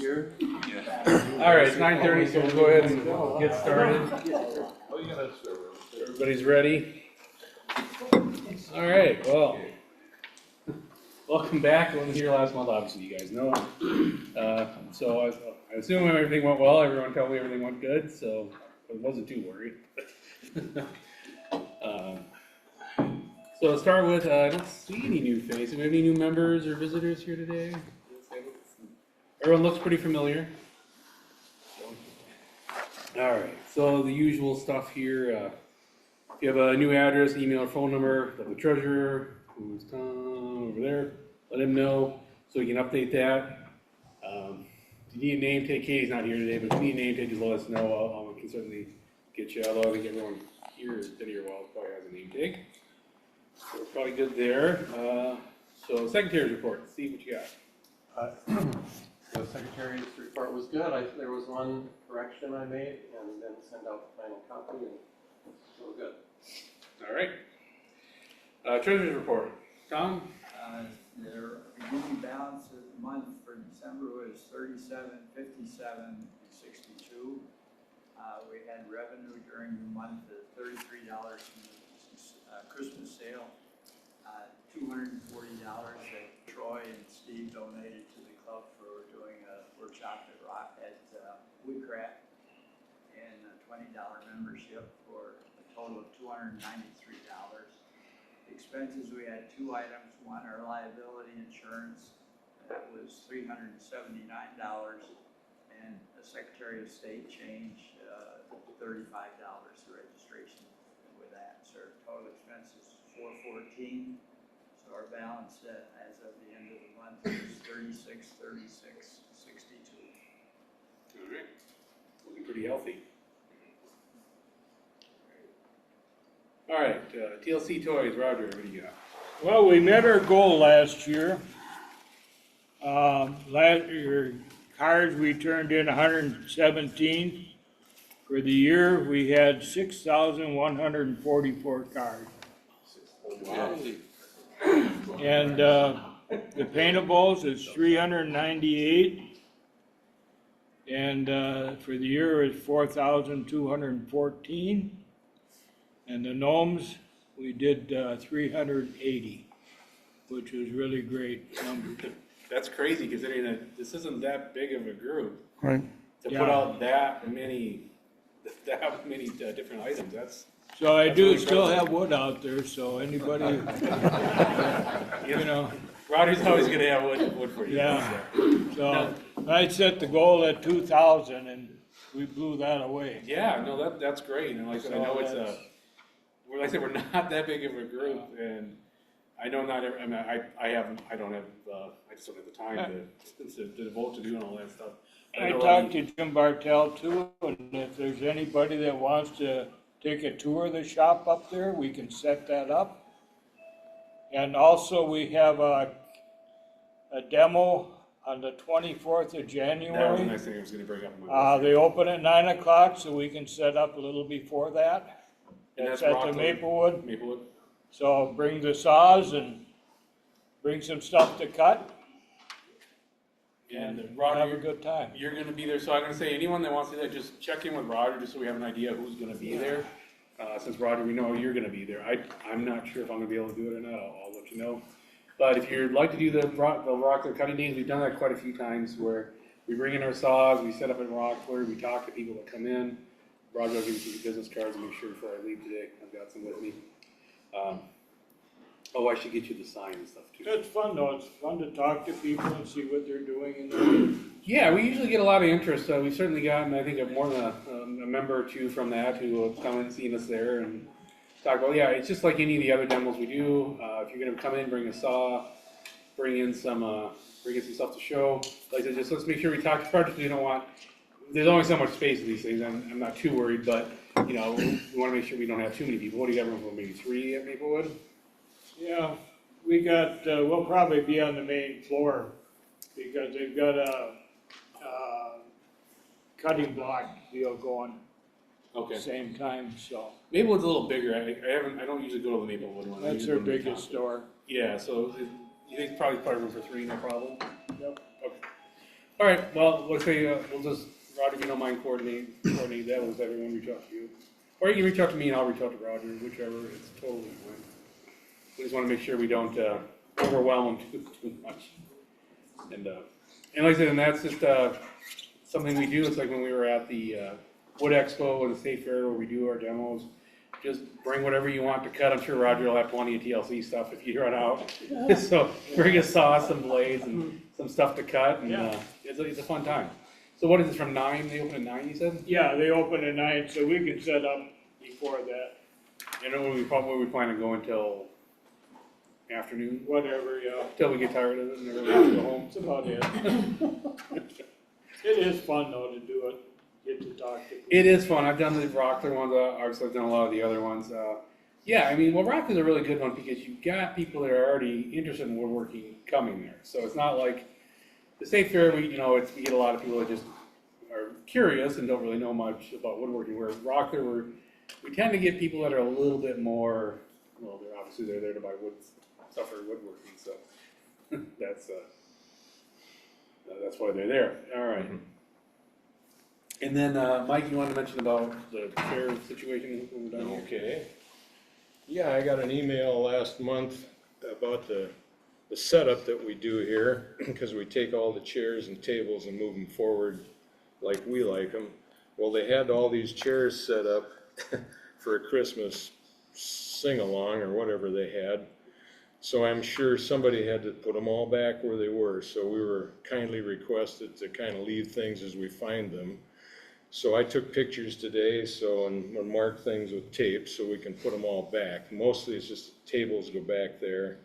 here. All right, it's 9:30, so we'll go ahead and get started. Everybody's ready? All right, well, welcome back. I wasn't here last month, obviously, you guys know. So I assume everything went well. Everyone told me everything went good, so I wasn't too worried. So let's start with, I don't see any new faces. Do we have any new members or visitors here today? Everyone looks pretty familiar. All right, so the usual stuff here. If you have a new address, email, or phone number, let the treasurer, who's Tom over there, let him know so we can update that. If you need a name tag, Katie's not here today, but if you need a name tag, just let us know. I can certainly get you. Although I think everyone here is been here a while, probably has a name tag. So we're probably good there. So secretary's report. Steve, what you got? The secretary's report was good. There was one correction I made and then sent out the final copy and so good. All right. Treasurer's report. Tom? Their beginning balance of the month for December was $37.57.62. We had revenue during the month of $33 from the Christmas sale, $240 that Troy and Steve donated to the club for doing a workshop at Woodcraft, and a $20 membership for a total of $293. Expenses, we had two items. One, our liability insurance, that was $379, and a Secretary of State change, $35 for registration with that. So our total expenses $414. So our balance as of the end of the month is $36.36.62. All right. Looking pretty healthy. All right, TLC Toys, Roger, what do you got? Well, we met our goal last year. Last year, cards we turned in 117. For the year, we had 6,144 cards. Wow. And the paintables is 398. And for the year is 4,214. And the gnomes, we did 380, which was really great number. That's crazy considering that this isn't that big of a group. Right. To put out that many different items, that's. So I That's do really still impressive. have wood out there, so anybody, you know, Roger's always gonna have wood for you. yeah. So I set the goal at 2,000 and we blew that away. Yeah, no, that's great. And like I said, I know So it's like I said, we're not that big of a group, and I know not every. I mean, I don't have. I just don't have the time to devote to doing all that stuff. I talked to Jim Bartell too, and if there's anybody that wants to take a tour of the shop up there, we can set that up. And also we have a demo on the 24th of January. That was the next thing I was going to bring up. In my list. They open at 9 o'clock, so we can set up a little before that. And That's that's at the Rockland. Maplewood. Maplewood. So bring the saws and bring some stuff to cut And and Roger, have a good time. you're going to be there, so I'm going to say anyone that wants to do that, just check in with Roger, just so we have an idea who's going to be there. Since Roger, we know you're going to be there. I'm not sure if I'm going to be able to do it or not. I'll let you know. But if you'd like to do the Rockler cutting days, we've done that quite a few times where we bring in our saws, we set up in Rockler, we talk to people that come in. Roger will give you some business cards and make sure before I leave today, I've got some with me. I should get you the sign and stuff too. It's fun though, it's fun to talk to people and see what they're doing in there. Yeah, we usually get a lot of interest. We've certainly gotten, I think, more than a member or two from that who have come and seen us there and talk about. Yeah, it's just like any of the other demos we do. If you're going to come in, bring a saw, bring in some stuff to show. Like I said, just let's make sure we talk to projects. We don't want. There's only so much space in these things. I'm not too worried, but we want to make sure we don't have too many people. What do you got room for? Maybe 3 at Maplewood? Yeah, we got, we'll probably be on the main floor because they've got a cutting block deal going at Okay. the same time, so. Maplewood's a little bigger. I don't usually go to the Maplewood one. I That's usually their go to the biggest store. Yeah, so you think probably room for 3, no problem? Yep. Okay. All right, well, let's say, we'll just, Roger, if you don't mind coordinate that, with everyone reach out to you. Or you can reach out to me and I'll reach out to Roger, whichever, it's totally fine. We just wanna make sure we don't, overwhelm them too much. And like I said, and that's just, something we do. It's like when we were at the, Wood Expo and the State Fair where we do our demos. Just bring whatever you want to cut. I'm sure Roger will have plenty of TLC stuff if you run out. So bring a saw, some blades, and some stuff to cut, and it's a fun time. So what is this, from 9? They open at 9, you said? Yeah, they open at 9, so we can set up before that, And then we probably plan on going till afternoon, whatever, yeah. till we get tired of it and then we have to go home. That's about it. It is fun though to do it, get to talk to people. It is fun. I've done the Rockler ones. Obviously, I've done a lot of the other ones. Yeah, I mean, well, Rockler's a really good one because you've got people that are already interested in woodworking coming there. So it's not like the State Fair. We get a lot of people that just are curious and don't really know much about woodworking. Whereas Rockler, we tend to get people that are a little bit more. Well, they're there to buy wood stuff for woodworking. So that's why they're there. All right. Mm-hmm. And then, Mike, you wanted to mention about the chair situation when we're done here? Okay. Yeah, I got an email last month about the setup that we do here, because we take all the chairs and tables and move them forward like we like them. Well, they had all these chairs set up for a Christmas sing-along or whatever they had. So I'm sure somebody had to put them all back where they were. So we were kindly requested to kind of leave things as we find them. So I took pictures today, and we'll mark things with tape so we can put them all back. Mostly it's just tables go back there,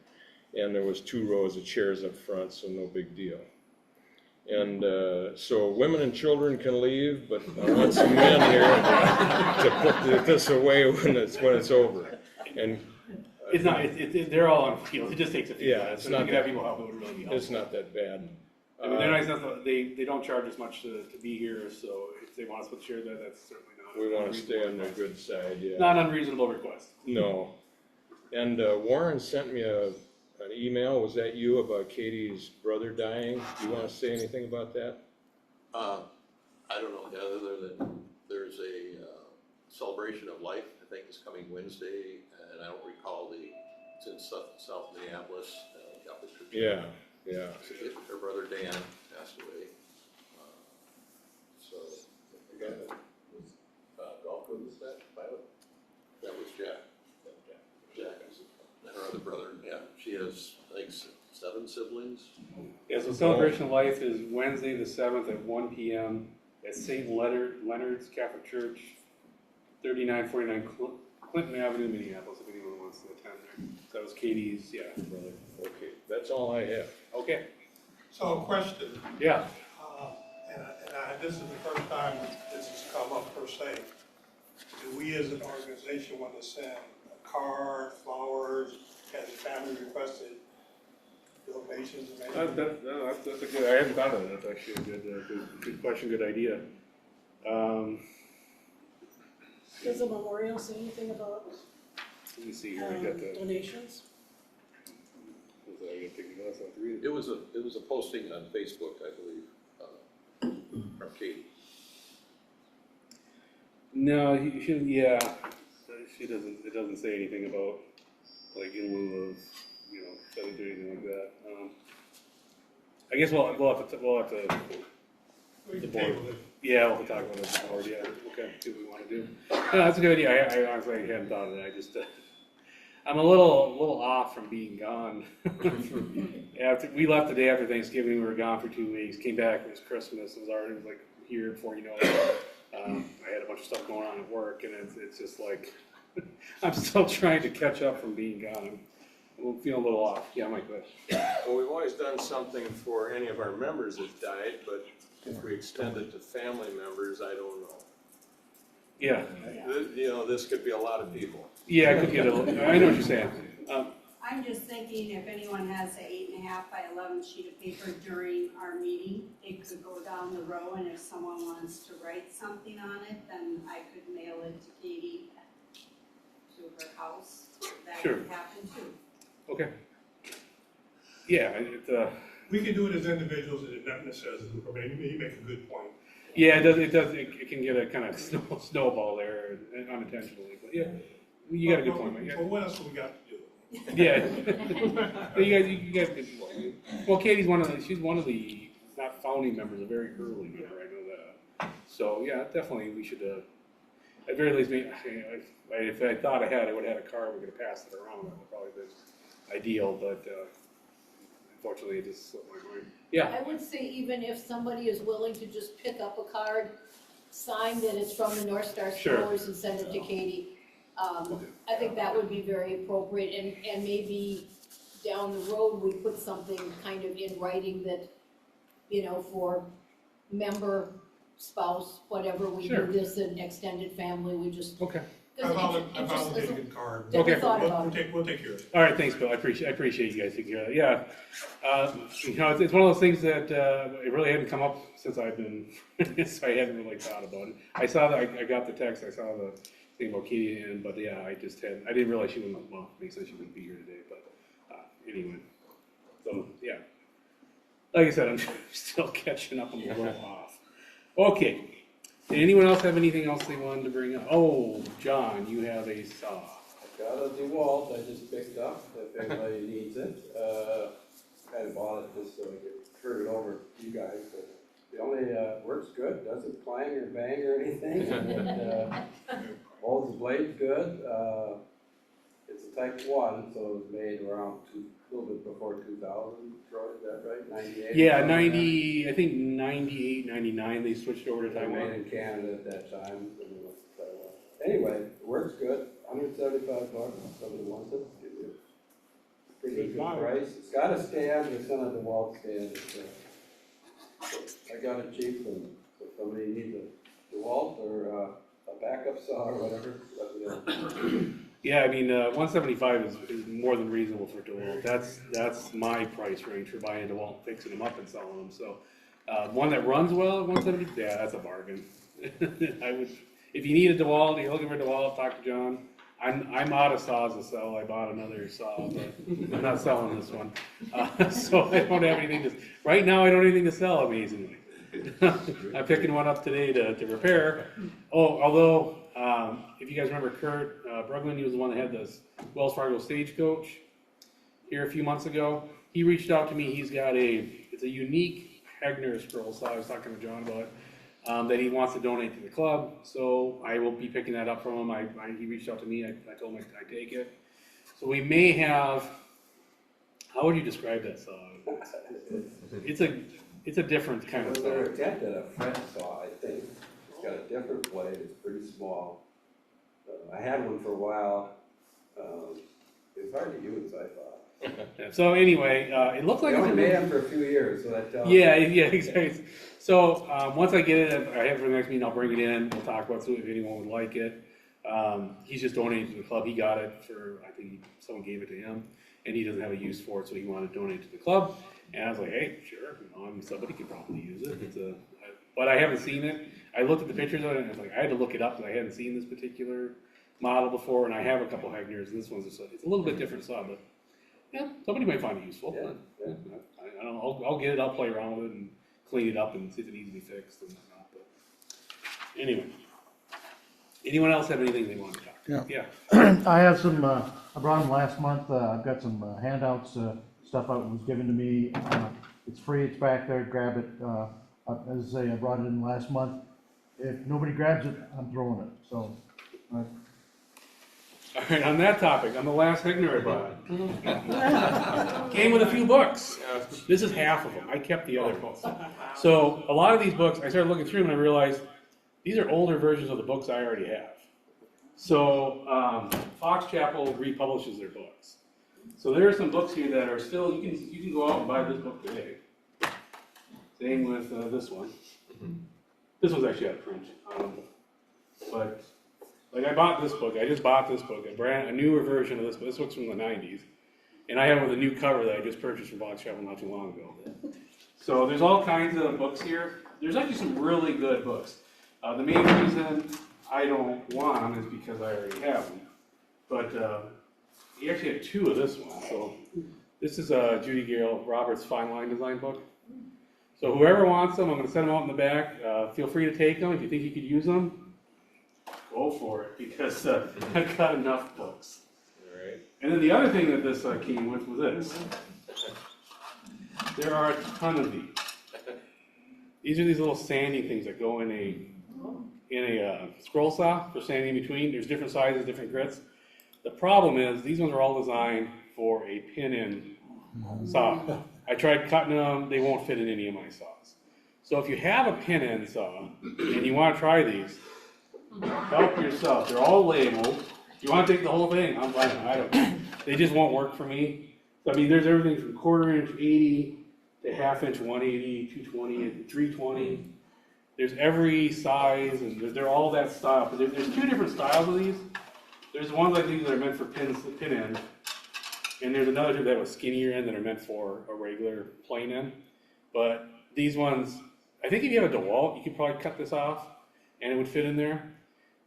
and there was 2 rows of chairs up front, so no big deal. And so women and children can leave, but I want some men here to put this away when it's over. And it's not. They're all on field. It just takes a few yeah, minutes. it's not. You could have people help. It would really be helpful. It's not that bad. I mean, they're nice enough. They don't charge as much to be here, so if they want us to share that's certainly not. We want to stay on their good side, yeah. Not unreasonable request. No. And Warren sent me an email. Was that you, about Katie's brother dying? Do you want to say anything about that? I don't know, other than there's a celebration of life, I think it's coming Wednesday, and I don't recall it's in South Minneapolis, Catholic Church. Yeah. Her brother Dan passed away. So the guy that was golf coach, was that Violet? That was Jack. Jack and her other brother. Yeah, she has I think 7 siblings. Yeah, so Celebration of Life is Wednesday the 7th at 1 p.m. at St. Leonard's Catholic Church, 3949 Clinton Avenue, Minneapolis, if anyone wants to attend there. So that was Katie's, brother. Okay, that's all I have. Okay. So a question, Yeah. this is the first time this has come up per se. Do we as an organization want to send a card, flowers, has the family requested donations of anything? That's a good, I hadn't thought of that. That's actually a good question, good idea. Does the memorial say anything about Let me see here, I got the, donations? I gotta take the glass off to read it. It was a posting on Facebook, I believe, from Katie. No, she doesn't, it doesn't say anything about, like, in lieu of, sending to anything like that. I guess we'll have to, We the can board. table it. Yeah, we'll have to talk about it with the board, yeah, okay, see what we wanna do. No, that's a good idea, I honestly hadn't thought of that, I just, I'm a little off from being gone. We left the day after Thanksgiving, we were gone for 2 weeks, came back, it was Christmas, it was already like here before you know it. I had a bunch of stuff going on at work, and it's just like, I'm still trying to catch up from being gone. I'm feeling a little off. Yeah, Mike, go ahead. Well, we've always done something for any of our members that died, but if we extend it to family members, I don't know. Yeah, This could be a lot of people. yeah, I could get I know what you're saying. I'm just thinking if anyone has an 8.5 by 11 sheet of paper during our meeting, it could go down the row, and if someone wants to write something on it, then I could mail it to Katie to her house. That Sure. would happen too. Okay. Yeah, We can do it as individuals and not necessarily as a group. I mean, you make a good point. Yeah, it can get a kind of snowball there unintentionally, but yeah, you got a good point, Mike. Well, what else have we got to do? Yeah. you guys get, well, Katie's she's one of the, not founding members, a very early member, I know that. So, yeah, definitely we should, at very least, if I thought I would have had a car, we could have passed it around, that would probably been ideal, but, unfortunately, it just slipped my mind. Yeah, I would say even if somebody is willing to just pick up a card, sign that it's from the NorthStar Sure. stores and send it to Katie. I think that would be very appropriate, and maybe down the road, we put something kind of in writing that, for member, spouse, whatever, we Sure. do this, and extended family, we just. okay. I volunteered a good card. Yeah, we Okay. thought about it. We'll take care of it. All right, thanks, Bill. I appreciate you guys taking care of that. Yeah, it's one of those things that it really hadn't come up since I've been, so I hadn't really thought about it. I saw that I got the text. I saw the thing about Katie, but yeah, I didn't realize she wouldn't. Well, makes sense she wouldn't be here today, but anyway. So yeah, like I said, I'm still catching up. I'm a little off. Okay. Did anyone else have anything else they wanted to bring up? Oh, John, you have a saw. Got a DeWalt I just picked up, if anybody needs it. Kind of bought it just so I could turn it over to you guys, but the only, works good, doesn't clang or bang or anything. And, holds the blade good. It's a type 1, so it was made around a little bit before 2000, Troy, is that right? 98? Yeah, 90, I think 98, 99, they switched over to They Taiwan. made in Canada at that time. And it was Taiwan. Anyway, it works good, $175, somebody wants it, give you a pretty Good good buy. price. It's got a stand, it's not a DeWalt stand. I got it cheap, and if somebody needs a DeWalt or a backup saw or whatever, let me know. Yeah, I mean, 175 is more than reasonable for DeWalt. That's my price range for buying a DeWalt, fixing them up and selling them. So, one that runs well at 170, yeah, that's a bargain. If you need a DeWalt, you're looking for a DeWalt, talk to John. I'm out of saws to sell. I bought another saw, but I'm not selling this one. So I don't have anything right now I don't have anything to sell, amazingly. I'm picking one up today to repair. Oh, although, if you guys remember Kurt Brugman, he was the one that had this Wells Fargo Stagecoach here a few months ago. He reached out to me. He's got it's a unique Hegner scroll saw. I was talking to John about that he wants to donate to the club. So I will be picking that up from him. He reached out to me. I told him I'd take it. So we may have. How would you describe that saw? It's a different kind of It was saw. their attempt at a French saw, I think. It's got a different blade, it's pretty small. I had one for a while. It was hard to use, I thought. Yeah, so anyway, it looked like They it was only a made them for a few years, so that tells Yeah, exactly. So, once I get it, I have it for the next meeting, I'll bring it in, we'll talk about it if anyone would like it. He's just donating to the club, he got it I think someone gave it to him, and he doesn't have a use for it, so he wanted to donate to the club. And I was like, hey, sure, somebody could probably use it. But I haven't seen it. I looked at the pictures of it, and I was like, I had to look it up, because I hadn't seen this particular model before, and I have a couple Hegners, and this one's it's a little bit different saw, but yeah, somebody might find it useful. Yeah, yeah. I don't know, I'll get it, I'll play around with it and clean it up and see if it needs to be fixed and whatnot, but anyway. Anyone else have anything they want to talk? Yeah. Yeah. I have some, I brought them last month, I've got some handouts, stuff that was given to me, it's free, it's back there, grab it, as I say, I brought it in last month. If nobody grabs it, I'm throwing it, so. All right, on that topic, on the last Hegner I bought. Came with a few books. This is half of them, I kept the other books. So, a lot of these books, I started looking through them and I realized, these are older versions of the books I already have. So, Fox Chapel republishes their books. So there are some books here that are still, you can go out and buy this book today. Same with this one. This one's actually out of print. But, like I bought this book, I just bought this book, a newer version of this book. This book's from the 90s. And I have it with a new cover that I just purchased from Fox Chapel not too long ago. So there's all kinds of books here. There's actually some really good books. The main reason I don't want them is because I already have them. But he actually had two of this one. So This is Judy Gale Roberts' fine line design book. So whoever wants them, I'm gonna send them out in the back. Feel free to take them. If you think you could use them, go for it, because I've got enough books. All right. And then the other thing that this came with was this. There are a ton of these. These are these little sanding things that go in a scroll saw for sanding in between. There's different sizes, different grits. The problem is, these ones are all designed for a pin-in saw. I tried cutting them, they won't fit in any of my saws. So if you have a pin-in saw and you want to try these, help yourself. They're all labeled. If you want to take the whole thing, I'm fine. I don't. They just won't work for me. So, I mean, there's everything from 1/4 inch 80 to 1/2 inch 180, 220, and 320. There's every size, and they're all that style. But there's two different styles of these. There's ones like these that are meant for pin end, and there's another two that have a skinnier end that are meant for a regular plain end. But these ones, I think if you have a DeWalt, you could probably cut this off, and it would fit in there.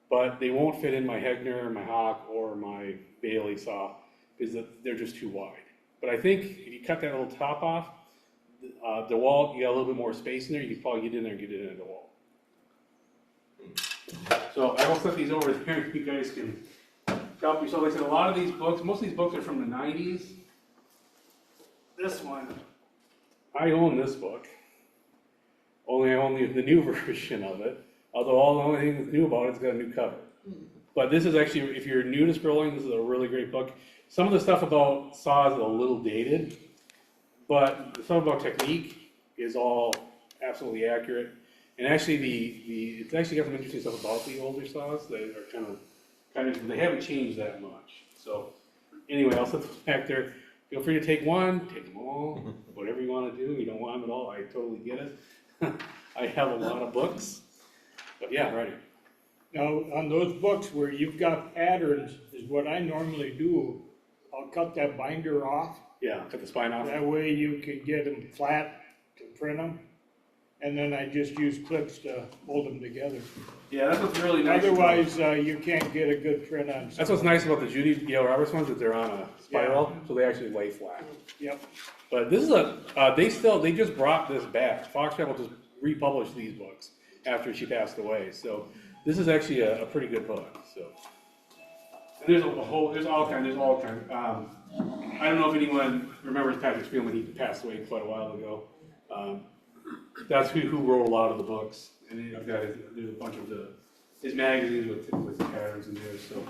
But they won't fit in my Hegner, my Hawk, or my Bailey saw, because they're just too wide. But I think if you cut that little top off, DeWalt, you got a little bit more space in there, you could probably get in there and get it in a DeWalt. So I will set these over there, you guys can help yourself. Like I said, a lot of these books, most of these books are from the 90s. This one, I own this book. Only I own the new version of it. Although the only thing that's new about it is got a new cover. But this is actually, if you're new to scrolling, this is a really great book. Some of the stuff about saws is a little dated, but the stuff about technique is all absolutely accurate. And actually, it's actually got some interesting stuff about the older saws that are kind of, they haven't changed that much. So anyway, I'll set those back there. Feel free to take one, take them all, whatever you want to do. You don't want them at all, I totally get it. I have a lot of books, but yeah, right. Now, on those books where you've got patterns, is what I normally do. I'll cut that binder off. Yeah, cut the spine off. That way you can get them flat to print them. And then I just use clips to hold them together. Yeah, that's what's really nice. Otherwise, you can't get a good print on. That's what's nice about the Judy Gale Roberts ones, that they're on a spiral, so they actually lay flat. Yep. But this is they just brought this back. Fox Travel just republished these books after she passed away. So this is actually a pretty good book. So and there's all kinds. I don't know if anyone remembers Patrick Spielman. He passed away quite a while ago. That's who wrote a lot of the books, and I've got there's a bunch of his magazines with patterns in there. So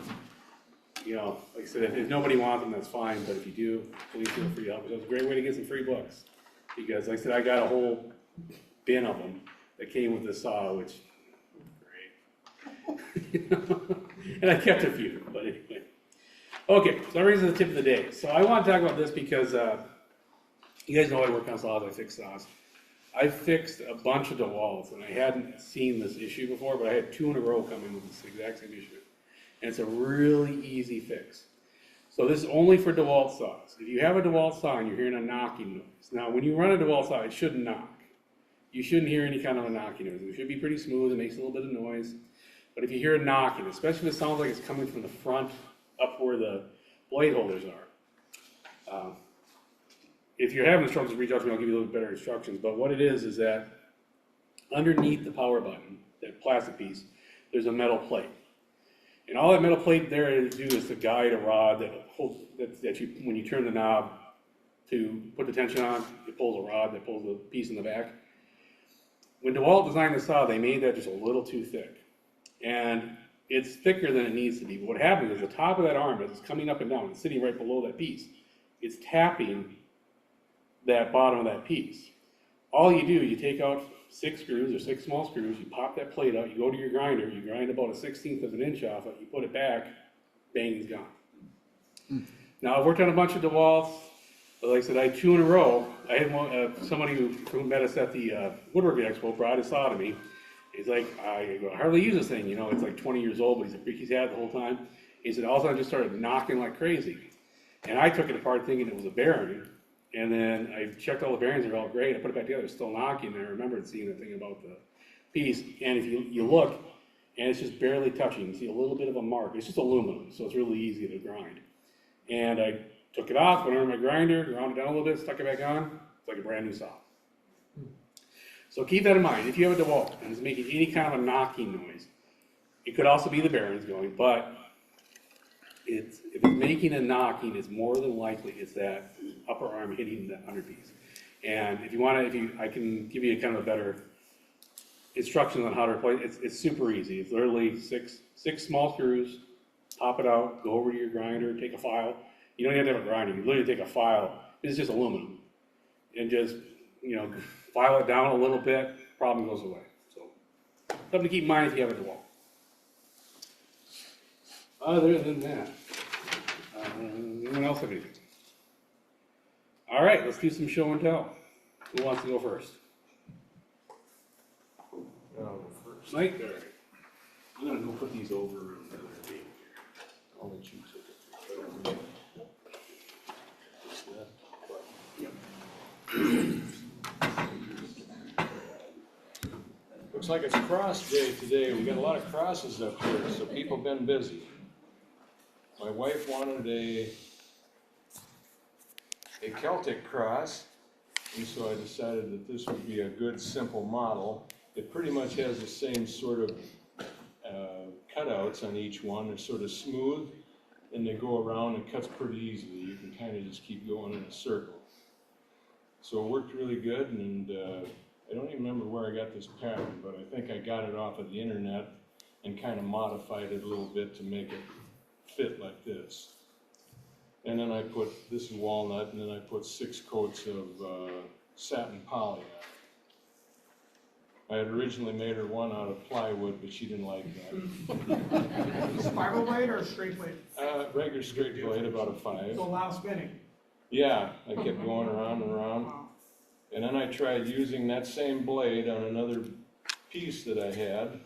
like I said, if nobody wants them, that's fine. But if you do, please feel free to help. It's a great way to get some free books, because like I said, I got a whole bin of them that came with this saw, which great. And I kept a few, but anyway. Okay, so that brings us to the tip of the day. So I want to talk about this because you guys know I work on saws, I fix saws. I fixed a bunch of DeWalts, and I hadn't seen this issue before, but I had 2 in a row come in with this exact same issue. And it's a really easy fix. So this is only for DeWalt saws. If you have a DeWalt saw and you're hearing a knocking noise, now when you run a DeWalt saw, it shouldn't knock. You shouldn't hear any kind of a knocking noise. It should be pretty smooth, it makes a little bit of noise. But if you hear a knocking, especially if it sounds like it's coming from the front up where the blade holders are, if you're having instructions, reach out to me, I'll give you a little better instructions. But what it is that underneath the power button, that plastic piece, there's a metal plate. And all that metal plate there to do is to guide a rod that holds, that you, when you turn the knob to put the tension on, it pulls a rod that pulls the piece in the back. When DeWalt designed the saw, they made that just a little too thick. And it's thicker than it needs to be. But what happens is the top of that arm, as it's coming up and down, it's sitting right below that piece. It's tapping that bottom of that piece. All you do, you take out 6 screws or 6 small screws, you pop that plate out, you go to your grinder, you grind about 1/16 of an inch off it, you put it back, bang, it's gone. Now I've worked on a bunch of DeWalts, but like I said, I had 2 in a row. I had one, somebody who met us at the Woodworking Expo brought his saw to me. He's like, I hardly use this thing, it's like 20 years old, but he's had it the whole time. He said, all of a sudden I just started knocking like crazy. And I took it apart thinking it was a bearing. And then I checked all the bearings, they're all great. I put it back together, it's still knocking. And I remembered seeing the thing about the piece. And if you look, and it's just barely touching, you see a little bit of a mark. It's just aluminum, so it's really easy to grind. And I took it off, went over my grinder, ground it down a little bit, stuck it back on, it's like a brand new saw. So keep that in mind. If you have a DeWalt and it's making any kind of a knocking noise, it could also be the bearings going, but if it's making a knocking, it's more than likely it's that upper arm hitting the underpiece. And if you want to, I can give you a kind of a better instructions on how to replace it. It's super easy. It's literally six small screws, pop it out, go over to your grinder, take a file. You don't even have to have a grinder. You literally take a file. It's just aluminum, and just file it down a little bit. Problem goes away. So something to keep in mind if you have a DeWalt. Other than that, anyone else have anything? All right, let's do some show and tell. Who wants to go first? Mike, all right. I'm gonna go put these over on the other table here. I'll let you take it. Looks like it's cross day today. We got a lot of crosses up here, so people been busy. My wife wanted a Celtic cross, and so I decided that this would be a good, simple model. It pretty much has the same sort of cutouts on each one. They're sort of smooth, and they go around and cuts pretty easily. You can kind of just keep going in a circle. So it worked really good, and I don't even remember where I got this pattern, but I think I got it off of the internet and kind of modified it a little bit to make it fit like this. And then this is walnut, and then I put 6 coats of satin poly on it. I had originally made her one out of plywood, but she didn't like that. Spiral blade or straight blade? Regular straight blade, about a 5. So a lot of spinning. Yeah, I kept going around and around. Wow. And then I tried using that same blade on another piece that I had,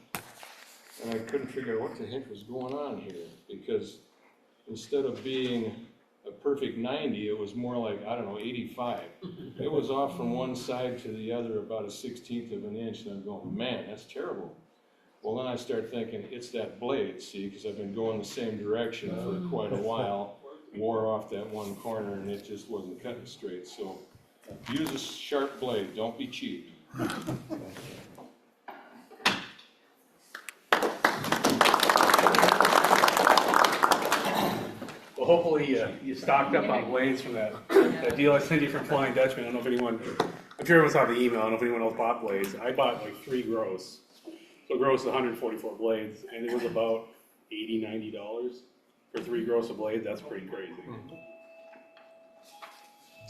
and I couldn't figure out what the heck was going on here, because instead of being a perfect 90, it was more like, I don't know, 85. It was off from one side to the other about a 1/16 of an inch, and I'm going, man, that's terrible. Well, then I start thinking, it's that blade, see, because I've been going the same direction for quite a while, wore off that one corner, and it just wasn't cutting straight. So use a sharp blade, don't be cheap. Well, hopefully you stocked up on blades from that deal I sent you from Flying Dutchman. I don't know if anyone, I'm sure everyone saw the email. I don't know if anyone else bought blades. I bought like 3 gross. So gross is 144 blades, and it was about $80, $90 for 3 gross of blades. That's pretty crazy.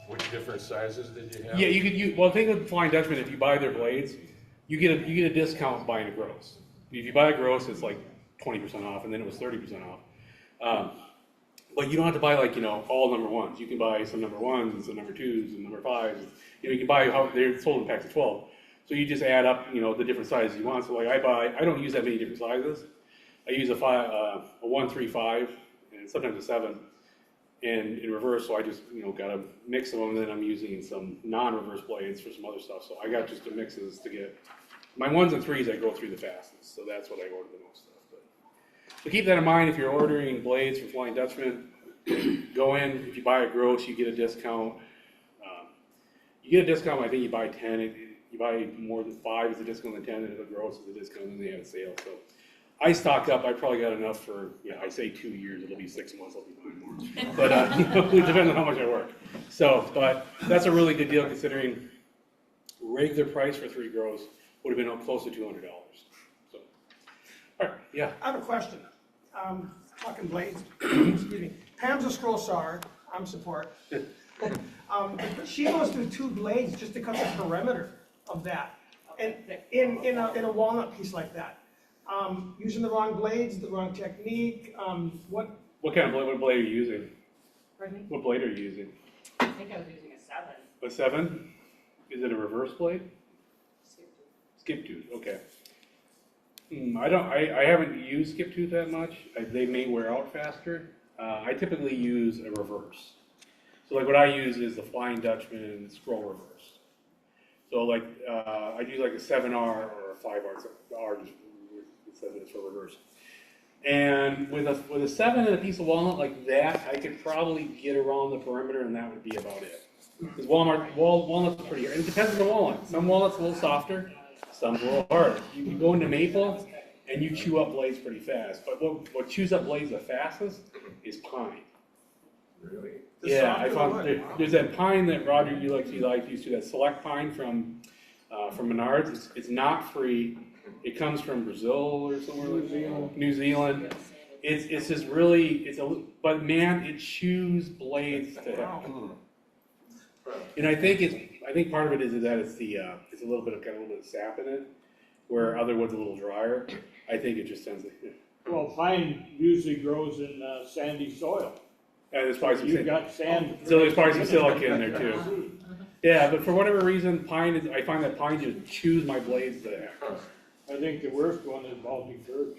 Which different sizes did you have? Yeah, you could use, well, the thing with Flying Dutchman, if you buy their blades, you get a discount buying a gross. If you buy a gross, it's like 20% off, and then it was 30% off. But you don't have to buy like, all number 1s. You can buy some number 1s, some number 2s, and number 5s. You can buy how they're sold in packs of 12. So you just add up, the different sizes you want. So like I don't use that many different sizes. I use a 1, 3, 5, and sometimes a 7. And in reverse, so I just, got a mix of them, and then I'm using some non-reverse blades for some other stuff. So I got just the mixes to get, my 1s and 3s I go through the fastest, so that's what I order the most of. So keep that in mind if you're ordering blades from Flying Dutchman. Go in, if you buy a gross, you get a discount. You get a discount when I think you buy 10. You buy more than 5 is a discount, and 10 is a gross is a discount, and they have a sale. So I stock up. I probably got enough for, I say 2 years. It'll be 6 months. I'll be buying more. But it depends on how much I work. So, but that's a really good deal considering regular price for 3 gross would have been close to $200. So, all right, yeah. I have a question. Talking blades, excuse me. Pam's a scroll sawer, I'm support. She goes through 2 blades just to cut the perimeter of that. And in a walnut piece like that. Using the wrong blades, the wrong technique, what What kind of blade, what blade are you using? Pardon me? What blade are you using? I think I was using a 7. A 7? Is it a reverse blade? Skip tooth, okay. I haven't used skip tooth that much. They may wear out faster. I typically use a reverse. So like what I use is the Flying Dutchman scroll reverse. So like I'd use like a 7R or a 5R. R just it says it's for reverse. And with a 7 and a piece of walnut like that, I could probably get around the perimeter and that would be about it. Because walnut's pretty, and it depends on the walnut. Some walnut's a little softer, some's a little harder. You go into maple and you chew up blades pretty fast, but what chews up blades the fastest is pine. Really? Yeah, I found, there's that pine that Roger, you used to, that select pine from Menards. It's not free. It comes from Brazil or somewhere like New Zealand. It's just really, but man, it chews blades to heck. And I think part of it is that it's a little bit of sap in it, where other wood's a little drier. I think it just tends to. Well, pine usually grows in sandy soil. Yeah, there's probably some. You've got sand. So there's probably some silica in there too. Yeah, but for whatever reason, I find that pine just chews my blades to heck. I think the worst one is Baltic birch.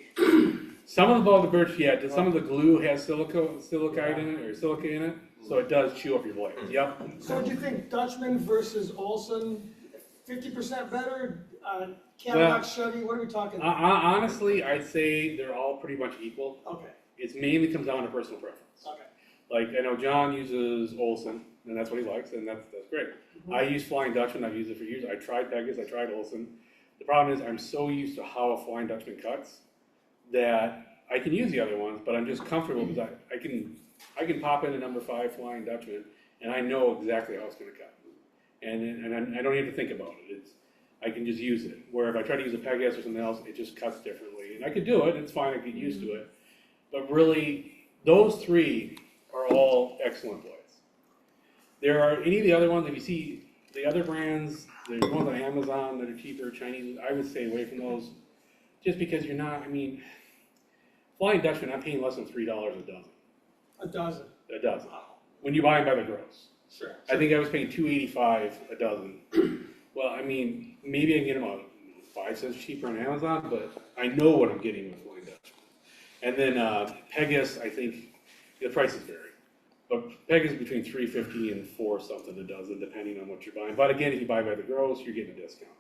Some of the Baltic birch, yeah, some of the glue has silica in it, so it does chew up your blades. Yep. So do you think Dutchman versus Olson, 50% better? Cadillac, Chevy, what are we talking? Honestly, I'd say they're all pretty much equal. Okay, It mainly comes down to personal preference. okay. Like, I know John uses Olson, and that's what he likes, and that's great. I use Flying Dutchman, I've used it for years. I tried Pegasus, I tried Olson. The problem is I'm so used to how a Flying Dutchman cuts that I can use the other ones, but I'm just comfortable because I can pop in a number 5 Flying Dutchman, and I know exactly how it's going to cut. And I don't need to think about it. I can just use it. Where if I try to use a Pegasus or something else, it just cuts differently. And I could do it, it's fine, I get used to it. But really, those 3 are all excellent blades. There are any of the other ones, if you see the other brands, there's ones on Amazon that are cheaper, Chinese, I would stay away from those. Just because you're not, Flying Dutchman, I'm paying less than $3 a dozen. A dozen. A dozen. When you buy them by the gross. Sure. I think I was paying $2.85 a dozen. Well, maybe I can get them 5 cents cheaper on Amazon, but I know what I'm getting with Flying Dutchman. And then Pegasus, I think the prices vary. But Pegasus between $3.50 and $4 something a dozen, depending on what you're buying. But again, if you buy by the gross, you're getting a discount.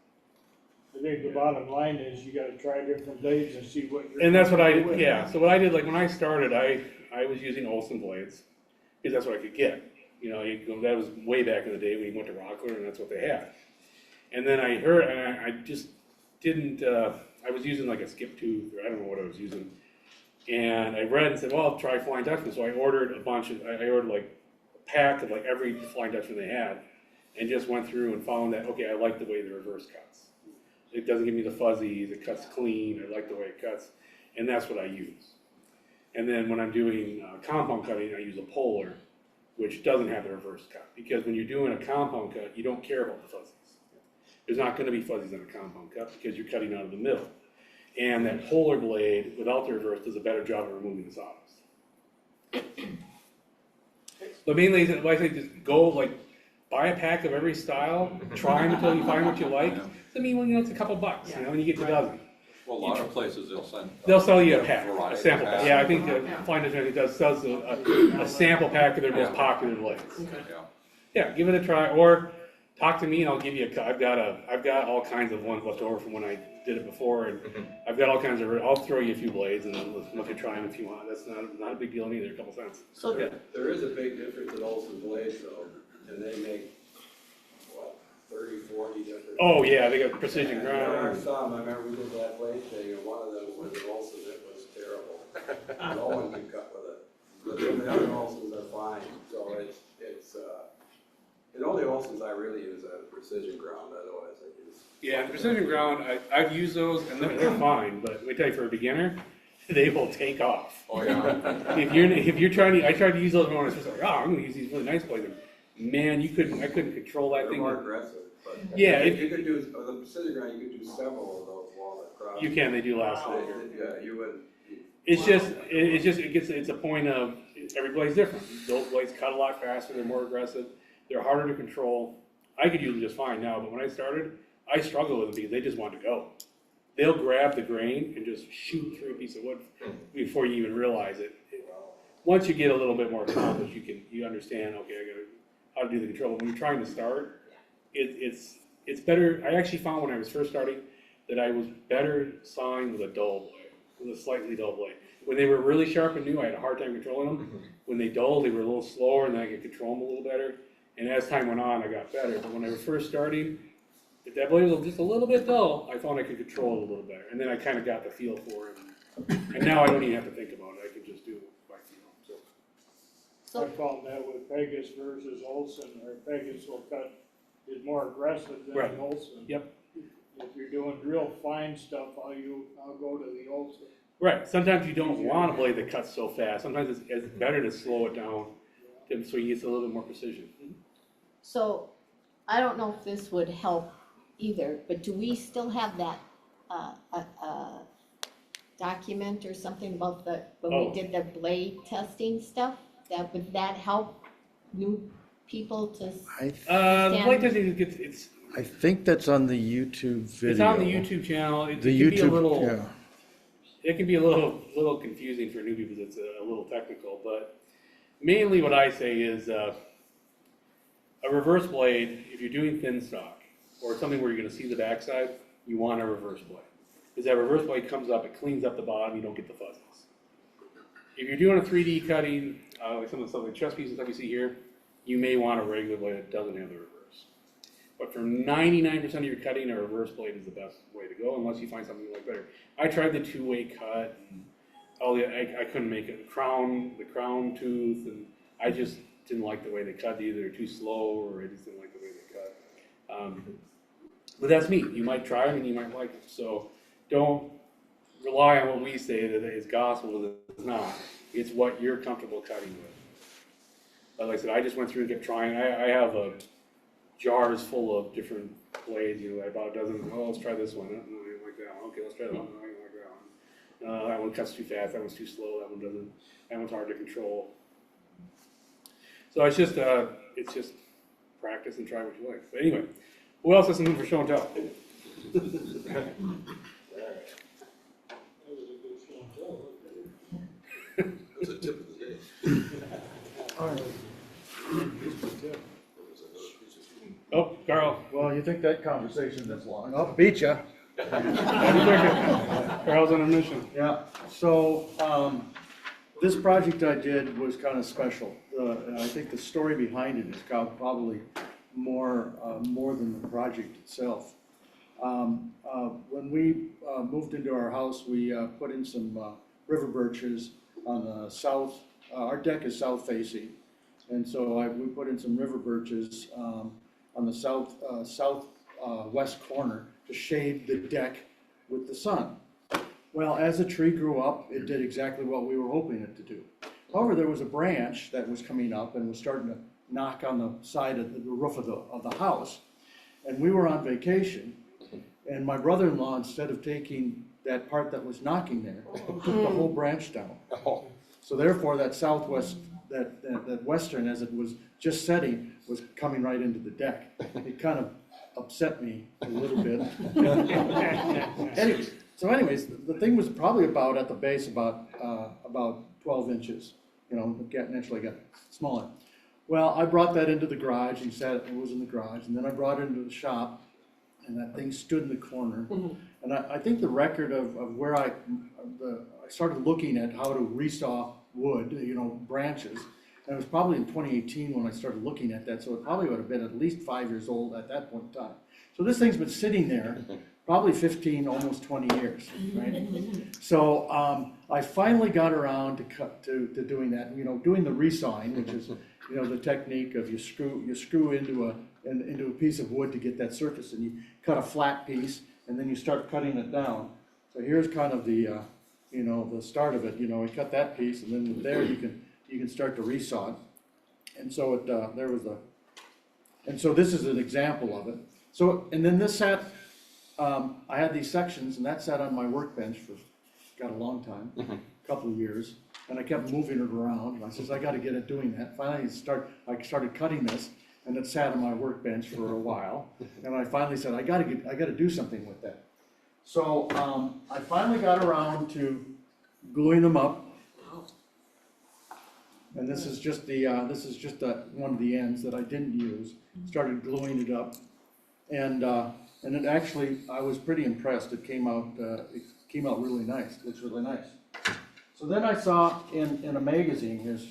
I think the bottom line is you gotta try different blades and see what you're. And that's what I did, yeah. So what I did, like when I started, I was using Olson blades because that's what I could get. That was way back in the day when you went to Rockler and that's what they had. And then I heard, and I just didn't, I was using like a skip tooth, or I don't know what I was using. And I read and said, well, I'll try Flying Dutchman. So I ordered I ordered like a pack of like every Flying Dutchman they had and just went through and found that, okay, I like the way the reverse cuts. It doesn't give me the fuzzies, it cuts clean, I like the way it cuts. And that's what I use. And then when I'm doing compound cutting, I use a Polar, which doesn't have the reverse cut. Because when you're doing a compound cut, you don't care about the fuzzies. There's not going to be fuzzies on a compound cut because you're cutting out of the middle. And that Polar blade, without the reverse, does a better job of removing the sawdust. But mainly, I think just go, buy a pack of every style, try them until you find what you like. It's a couple bucks, when you get the dozen. Well, a lot of places They'll sell you a pack, a variety sample pack. pack. Yeah, I think Flying Dutchman sells a sample pack of their most popular blades. Yeah, give it a try, or talk to me and I'll give you I've got all kinds of ones left over from when I did it before, and I've got all kinds I'll throw you a few blades and then look at trying if you want. That's not a big deal either, a couple cents. So there is a big difference in Olson blades though, and they make, 30, 40 different. Oh yeah, they got precision And there are ground. some, I remember we did that blade thing, and one of them was an Olson, it was terrible. No one could cut with it. But then the other Olsons are fine, so the only Olsons I really use are precision ground, otherwise I use. Yeah, the precision ground, I've used those and they're fine, but let me tell you, for a beginner, they will take off. Oh, yeah. If you're trying to, I tried to use those when I was just like, I'm gonna use these really nice blades. Man, I couldn't control that They're thing. more aggressive, but. Yeah, You could do, with the precision ground, you could do several of those walnut crosses. You can, they do last They- longer. Yeah, you would. It's a point of, every blade's different. Those blades cut a lot faster, they're more aggressive, they're harder to control. I could use them just fine now, but when I started, I struggled with them because they just wanted to go. They'll grab the grain and just shoot through a piece of wood before you even realize it. Once you get a little bit more accomplished, you understand, okay, I gotta, how to do the control. When you're trying to start, it's better. I actually found when I was first starting that I was better sawing with a dull blade, with a slightly dull blade. When they were really sharp and new, I had a hard time controlling them. When they dulled, they were a little slower, and then I could control them a little better. And as time went on, I got better. But when I was first starting, if that blade was just a little bit dull, I found I could control it a little better. And then I kind of got the feel for it. And now I don't even have to think about it. I can just do it by feel. So. I found that with Pegasus versus Olson, or Pegasus will cut, is more aggressive than Right. Olson. Yep. If you're doing real fine stuff, I'll go to the Olson. Right. Sometimes you don't want a blade that cuts so fast. Sometimes it's better to slow it down so you get a little bit more precision. So, I don't know if this would help either, but do we still have that, document or something about when we did the blade testing stuff? Would that help new people to The blade testing it's I think that's on the YouTube video. It's on the YouTube channel. It The can be a YouTube, little. yeah. It can be a little confusing for new people. It's a little technical, but mainly what I say is a reverse blade. If you're doing thin stock or something where you're going to see the backside, you want a reverse blade. Because that reverse blade comes up, it cleans up the bottom. You don't get the fuzzies. If you're doing a 3D cutting, like some of the stuff like chest pieces that we see here, you may want a regular blade that doesn't have the reverse. But for 99% of your cutting, a reverse blade is the best way to go, unless you find something you like better. I tried the two-way cut, and I couldn't make it. The crown tooth, and I just didn't like the way they cut. Either too slow, or I just didn't like the way they cut. But that's me. You might try them, and you might like them. So don't rely on what we say that is gospel. It's not. It's what you're comfortable cutting with. But like I said, I just went through and kept trying. I have jars full of different blades. I bought a dozen. Oh, let's try this one. No, I didn't like that one. Okay, let's try that one. No, I didn't like that one. That one cuts too fast. That one's too slow. That one doesn't. That one's hard to control. So it's just practice and try what you like. But anyway, who else has something for show and tell? That's a tip of the day. Oh, Carl. Well, you think that conversation this long? I'll beat ya. Carl's on a mission. Yeah, so, this project I did was kind of special. I think the story behind it is probably more than the project itself. When we moved into our house, we put in some river birches on the south. Our deck is south facing, and so we put in some river birches on the southwest corner to shade the deck with the sun. Well, as the tree grew up, it did exactly what we were hoping it to do. However, there was a branch that was coming up and was starting to knock on the side of the roof of the house. And we were on vacation, and my brother-in-law, instead of taking that part that was knocking there, took the whole branch down. So therefore, that southwest, that western, as it was just setting, was coming right into the deck. It kind of upset me a little bit. Anyways, the thing was probably about at the base about 12 inches. Naturally got smaller. Well, I brought that into the garage and it was in the garage, and then I brought it into the shop, and that thing stood in the corner. And I think the record of where I started looking at how to resaw wood, branches, and it was probably in 2018 when I started looking at that, so it probably would have been at least 5 years old at that point in time. So this thing's been sitting there probably 15, almost 20 years, right? So I finally got around to doing that, doing the resawing, which is, the technique of you screw into a piece of wood to get that surface, and you cut a flat piece, and then you start cutting it down. So here's kind of the start of it. We cut that piece, and then there you can start to resaw it. And so so this is an example of it. So, and then this sat, I had these sections, and that sat on my workbench for a long time, a couple of years, and I kept moving it around, and I says, I gotta get it doing that. Finally, I started cutting this, and it sat on my workbench for a while, and I finally said, I gotta do something with that. So, I finally got around to gluing them up, and this is just one of the ends that I didn't use. Started gluing it up, and it actually, I was pretty impressed. It came came out really nice, looks really nice. So then I saw in a magazine, here's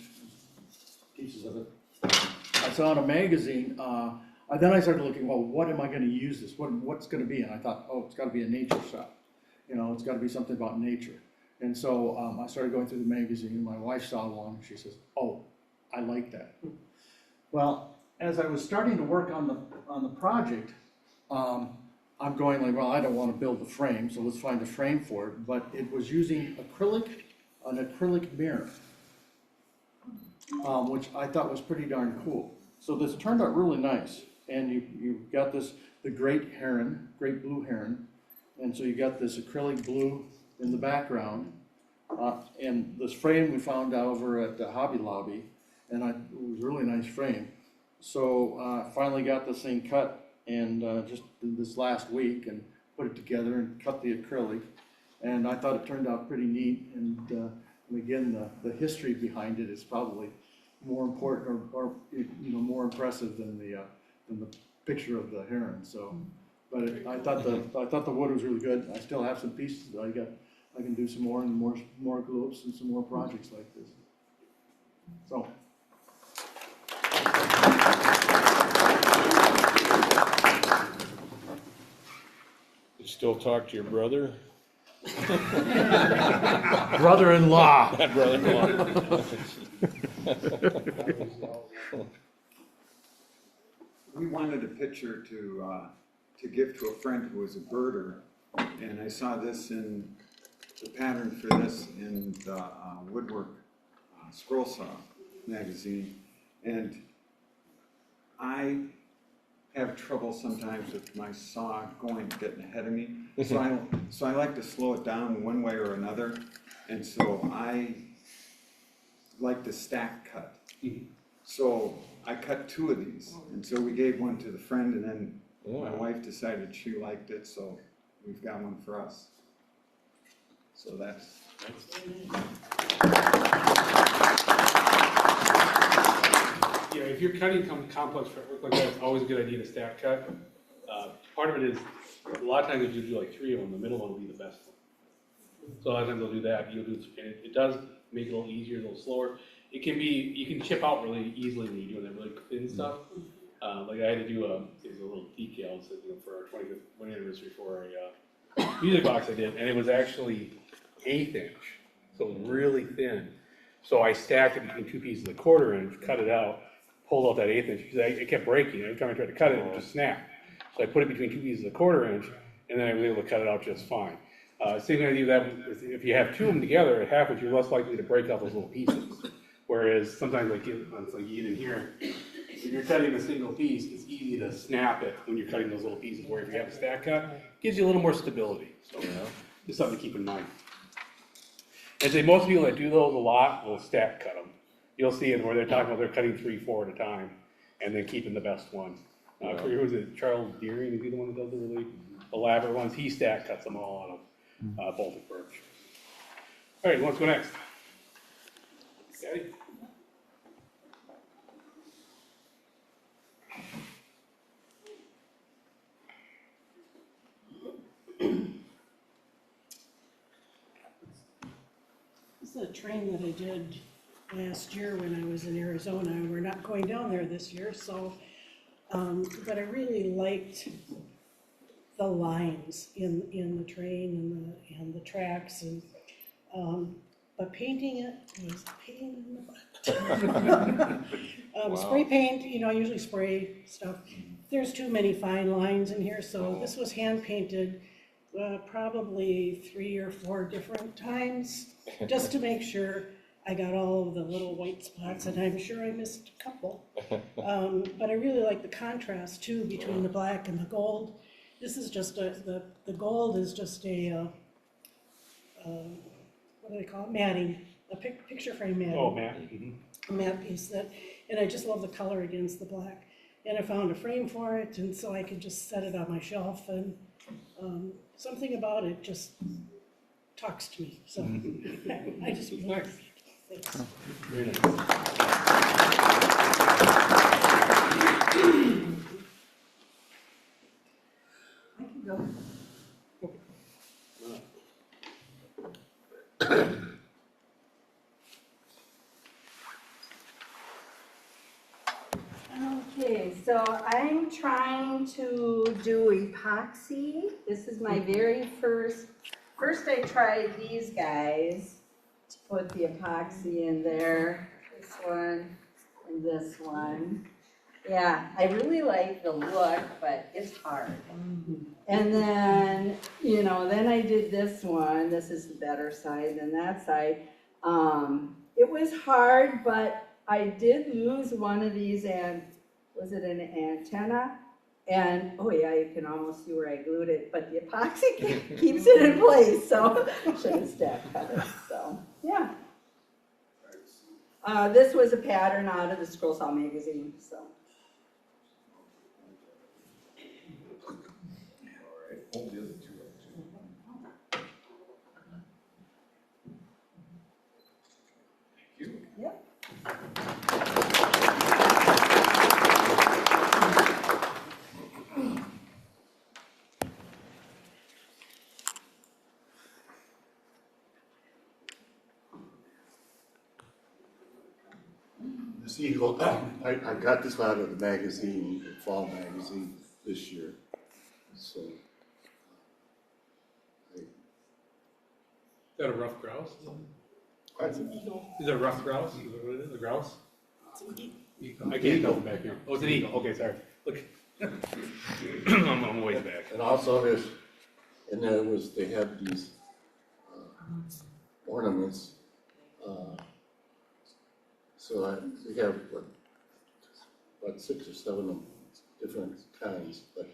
pieces of it. I saw in a magazine, then I started looking, well, what am I gonna use this, what's gonna be? And I thought, oh, it's gotta be a nature shop. You know, it's gotta be something about nature. And so I started going through the magazine, and my wife saw one, she says, oh, I like that. Well, as I was starting to work on the project, I'm going like, well, I don't wanna build the frame, so let's find a frame for it, but it was using an acrylic mirror, which I thought was pretty darn cool. So this turned out really nice, and you've got the great blue heron, and so you got this acrylic blue in the background, and this frame we found over at the Hobby Lobby, and it was a really nice frame. So finally got this thing cut, and just this last week, and put it together and cut the acrylic, and I thought it turned out pretty neat, and again, the history behind it is probably more important or more impressive than the picture of the heron. So, but I thought the wood was really good. I still have some pieces that I can do some more and more globes and some more projects like this. So. You still talk to your brother? Brother-in-law. Brother-in-law. We wanted a picture to give to a friend who was a birder, and I saw this in the pattern for this in the Woodwork Scroll Saw magazine, and I have trouble sometimes with my saw getting ahead of me, so I like to slow it down one way or another, and so I like to stack cut. So I cut 2 of these, and so we gave one to the friend, and then my wife decided she liked it, so we've got one for us. So that's. Yeah, if you're cutting complex fretwork like that, it's always a good idea to stack cut. Part of it is, a lot of times if you do like 3 of them, the middle one will be the best one. So a lot of times they'll do that, and it does make it a little easier, a little slower. It can be, you can chip out really easily when you're doing that really thin stuff. Like I had to do a little decal for our 25th wedding anniversary for a music box I did, and it was actually 1/8 inch, so it was really thin. So I stacked it between 2 pieces of 1/4 inch, cut it out, pulled out that 1/8 inch, because it kept breaking. Every time I tried to cut it, it would just snap. So I put it between 2 pieces of 1/4 inch, and then I was able to cut it out just fine. Same thing I do that if you have 2 of them together at 1/2 inch, you're less likely to break out those little pieces. Whereas sometimes like you in here, if you're cutting a single piece, it's easy to snap it when you're cutting those little pieces. Where if you have a stack cut, it gives you a little more stability. So just something to keep in mind. I'd say most people that do those a lot will stack cut them. You'll see it where they're talking about they're cutting 3, 4 at a time, and then keeping the best one. Who was it? Charles Deering, is he the one that does the really elaborate ones? He stack cuts them all out of Baltic birch. All right, let's go next. Scotty? This is a train that I did last year when I was in Arizona. We're not going down there this year, so, but I really liked the lines in the train and the tracks, and but painting it was a pain in the butt. Spray paint, I usually spray stuff. There's too many fine lines in here, so this was hand painted probably 3 or 4 different times, just to make sure I got all of the little white spots, and I'm sure I missed a couple. But I really like the contrast too between the black and the gold. This is just the gold is just a, what do they call it, matting, a picture frame matting. Oh, Matt. A matte piece and I just love the color against the black. And I found a frame for it, and so I could just set it on my shelf, and something about it just talks to me, so I just really like it. Thanks. Very nice. I can go. Okay, so I'm trying to do epoxy. This is my very first I tried these guys to put the epoxy in there, this one and this one. Yeah, I really like the look, but it's hard. And then, you know, then I did this one. This is the better side than that side. It was hard, but I did lose one of these, and was it an antenna? And, oh yeah, you can almost see where I glued it, but the epoxy keeps it in place, so should have stack cut it, so, yeah. This was a pattern out of the Scroll Saw magazine, so. Hold the other two up too. Thank you. Yep. This eagle, I got this out of the magazine, the fall magazine this year, so. Is that a rough grouse? That's an eagle. Is that a rough grouse? Is that what it is, a grouse? I can't tell from back here. Oh, it's an eagle, okay, sorry. Look. I'm way back. And also there's, and there was, they had these ornaments. So we have about 6 or 7 of them, different kinds, but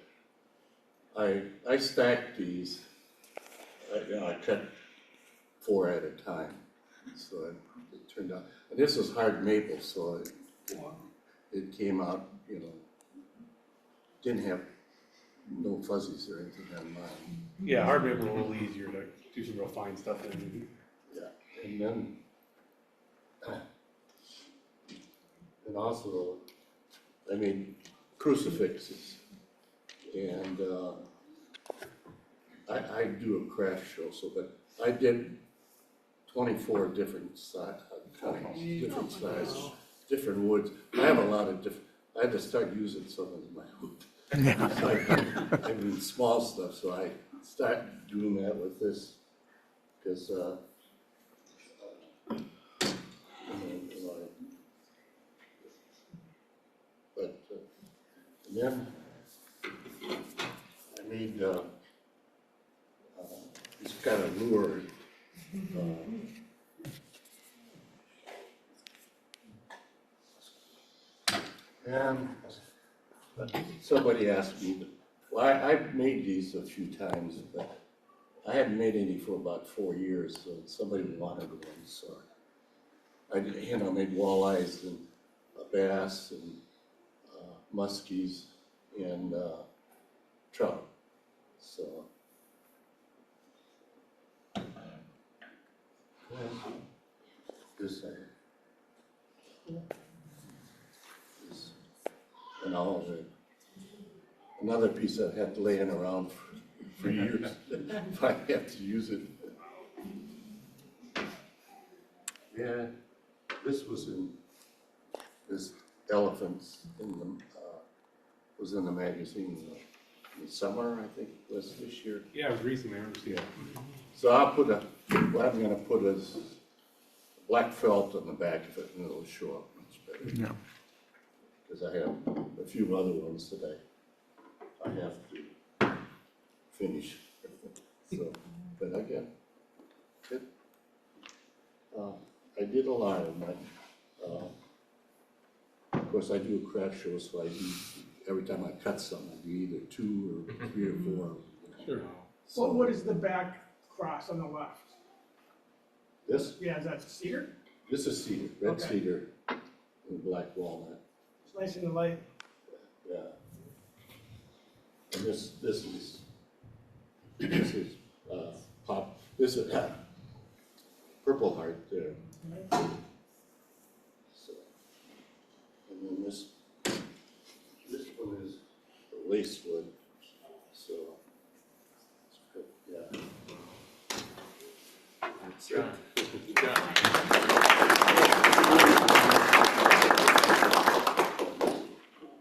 I stacked these. I cut 4 at a time, so it turned out. And this was hard maple, so it came out, you know, didn't have no fuzzies or anything on mine. Yeah, hard maple is a little easier to do some real fine stuff in. Yeah, and then, and also, I made crucifixes, and I do a craft show, so, but I did 24 different kinds, different sizes, different woods. I have a lot of different, I had to start using some of my wood. I mean, small stuff, so I started doing that with this, because, and then I made this kind of lure. And somebody asked me, well, I've made these a few times, but I hadn't made any for about 4 years, so somebody wanted one, so I, you know, made walleyes and bass and muskies and trout. So this and all of it. Another piece I've had laying around for years. If I have to use it. Yeah, this was in this elephants in the was in the magazine in summer, I think it was this year. Yeah, it was recently, I remember seeing it. So I'll put what I'm gonna put is black felt on the back of it, and it'll show up much better. Yeah. Because I have a few other ones that I have to finish. So, but I get it. I did a lot of my, of course I do a craft show, so I do, every time I cut something, I do either 2 or 3 or 4. Sure. So, What is the back cross on the left? this, Yeah, is that cedar? this is cedar, red Okay. cedar and black walnut. It's nice and light. Yeah. And this is pop, this is Purple Heart there. So, and then this one is the lace wood, so, yeah. John.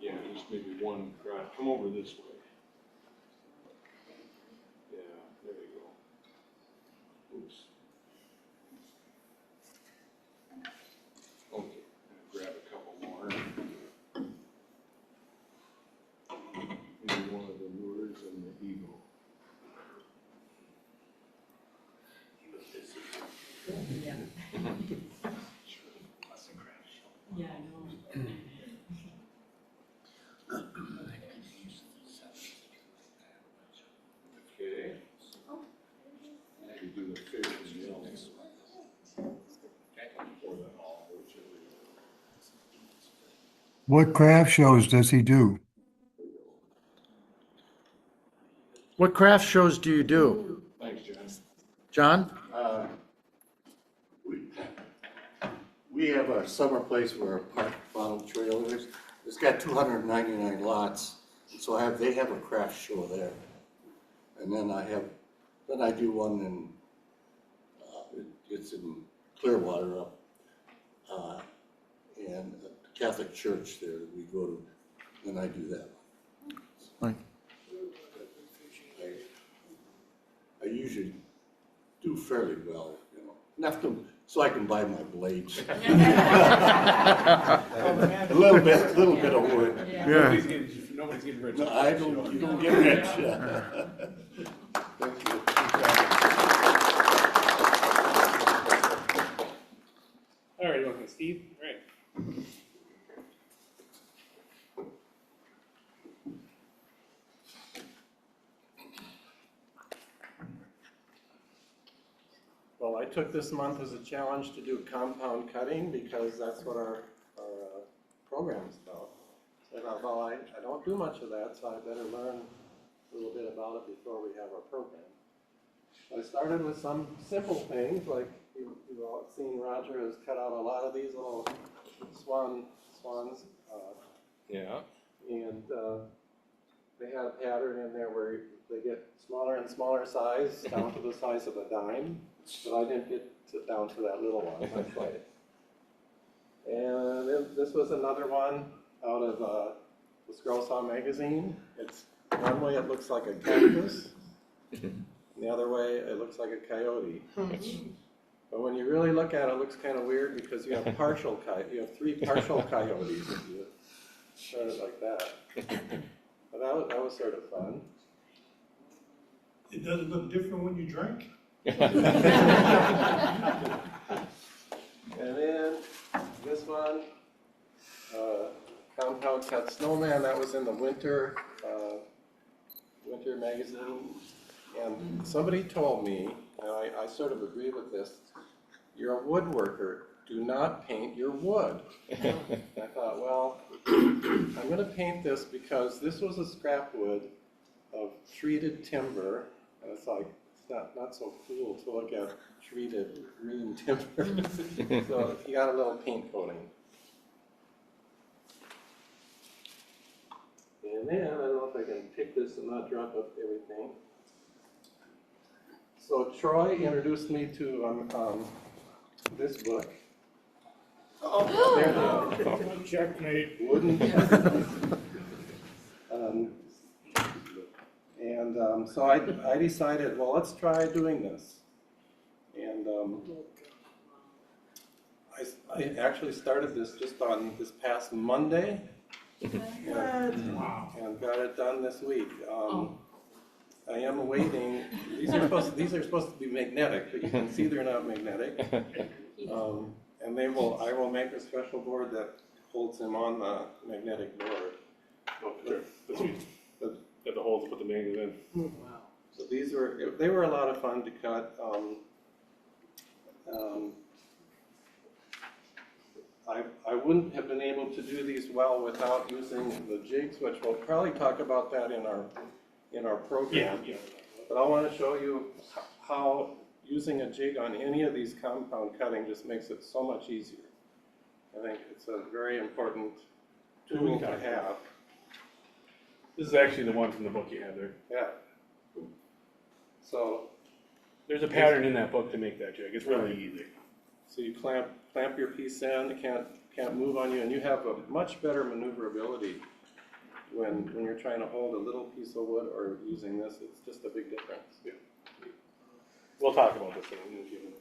Yeah, just maybe one crowd. Come over this way. Yeah, there you go. Oops. Okay, grab a couple more. Maybe one of the lures and the eagle. Yeah, I know. Okay. Maybe do the fish and the elves. Or the all, whichever. What craft shows does he do? What craft shows do you do? Thanks, John. John? We have a summer place where our park model trailers, it's got 299 lots, so they have a craft show there. And then I do one in, it's in Clearwater up, and a Catholic church there that we go to, then I do that. Right. I usually do fairly well, you know, enough so I can buy my blades. A little bit of wood. Nobody's getting rich. No, you don't get rich. Thank you. All right, welcome, Steve. All right. Well, I took this month as a challenge to do compound cutting because that's what our program is about. And although I don't do much of that, so I better learn a little bit about it before we have our program. I started with some simple things, like you've all seen Roger has cut out a lot of these little swans. Yeah. And they had a pattern in there where they get smaller and smaller size, down to the size of a dime. But I didn't get down to that little one, not quite. And then this was another one out of the Scroll Saw magazine. It's one way it looks like a cactus, and the other way it looks like a coyote. But when you really look at it, it looks kind of weird because you have you have three partial coyotes if you start it like that. But that was sort of fun. It doesn't look different when you drink? And then this one, compound cut snowman, that was in the winter magazine. And somebody told me, and I sort of agree with this, you're a woodworker, do not paint your wood. I thought, well, I'm gonna paint this because this was a scrap wood of treated timber, and it's like, it's not so cool to look at treated green timber. So you got a little paint coating. And then, I don't know if I can pick this and not drop up everything. So Troy introduced me to this book. Oh, there they are. Checkmate. Wooden. So I decided, well, let's try doing this. And I actually started this just on this past Monday. And got it done this week. I am awaiting, these are supposed to be magnetic, but you can see they're not magnetic. And I will make a special board that holds them on the magnetic board. Got the hole to put the magnets in. Wow. So they were a lot of fun to cut. I wouldn't have been able to do these well without using the jigs, which we'll probably talk about that in our program. Yeah. But I want to show you how using a jig on any of these compound cutting just makes it so much easier. I think it's a very important tool to have. This is actually the one from the book you have there. Yeah. So There's a pattern in that book to make that jig, it's really easy. So you clamp your piece in, it can't move on you, and you have a much better maneuverability when you're trying to hold a little piece of wood or using this, it's just a big difference. Yeah. We'll talk about this in a few minutes.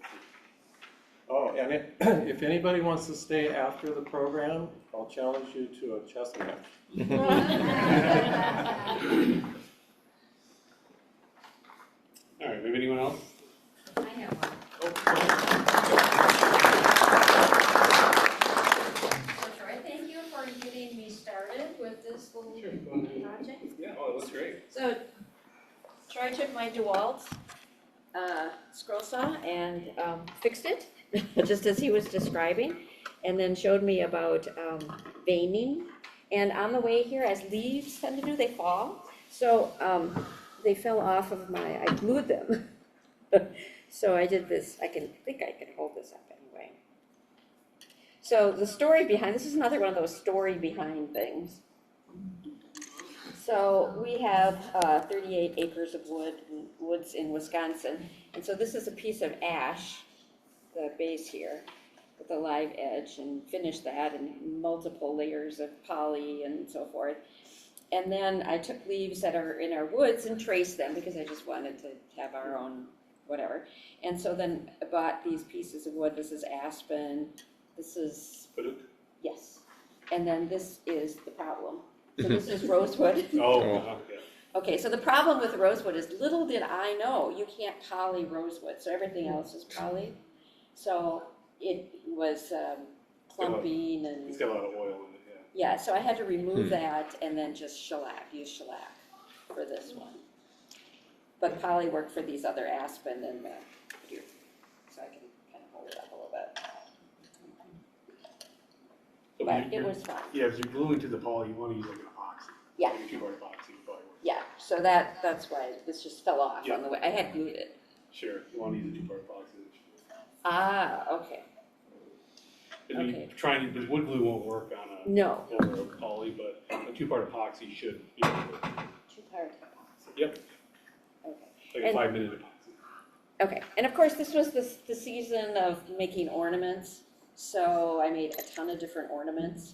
Oh, and if anybody wants to stay after the program, I'll challenge you to a chess match. All right, maybe anyone else? I have one. So Troy, thank you for getting me started with this little project. Yeah, oh, it looks great. So Troy took my DeWalt scroll saw and fixed it, just as he was describing, and then showed me about veining. And on the way here, as leaves tend to do, they fall. So they fell off of I glued them. So I did this, I think I can hold this up anyway. So the story behind, this is another one of those story behind things. So we have 38 acres of woods in Wisconsin. And so this is a piece of ash, the base here, with a live edge, and finished that in multiple layers of poly and so forth. And then I took leaves that are in our woods and traced them because I just wanted to have our own whatever. And so then I bought these pieces of wood. This is aspen. This is, yes. And then this is the problem. So this is rosewood. Oh, okay. Okay, so the problem with rosewood is, little did I know, you can't poly rosewood, so everything else is poly. So it was clumping and... It's got a lot of oil in it, yeah. Yeah, so I had to remove that and then just use shellac for this one. But poly worked for these other aspen and here. So I can kind of hold it up a little bit. So But it was fun. Yeah, if you're gluing to the poly, you want to use like an epoxy. Yeah. Like a 2-part epoxy would probably work. Yeah, so that's why this just fell off Yeah. on the way. I had glued it. Sure, you want to use a 2-part epoxy. Ah, okay. Okay. Because wood glue won't work on over a poly, but a 2-part epoxy should be able to work. 2-part epoxy. Yep. Okay. Like a 5-minute epoxy. Okay, and of course this was the season of making ornaments, so I made a ton of different ornaments,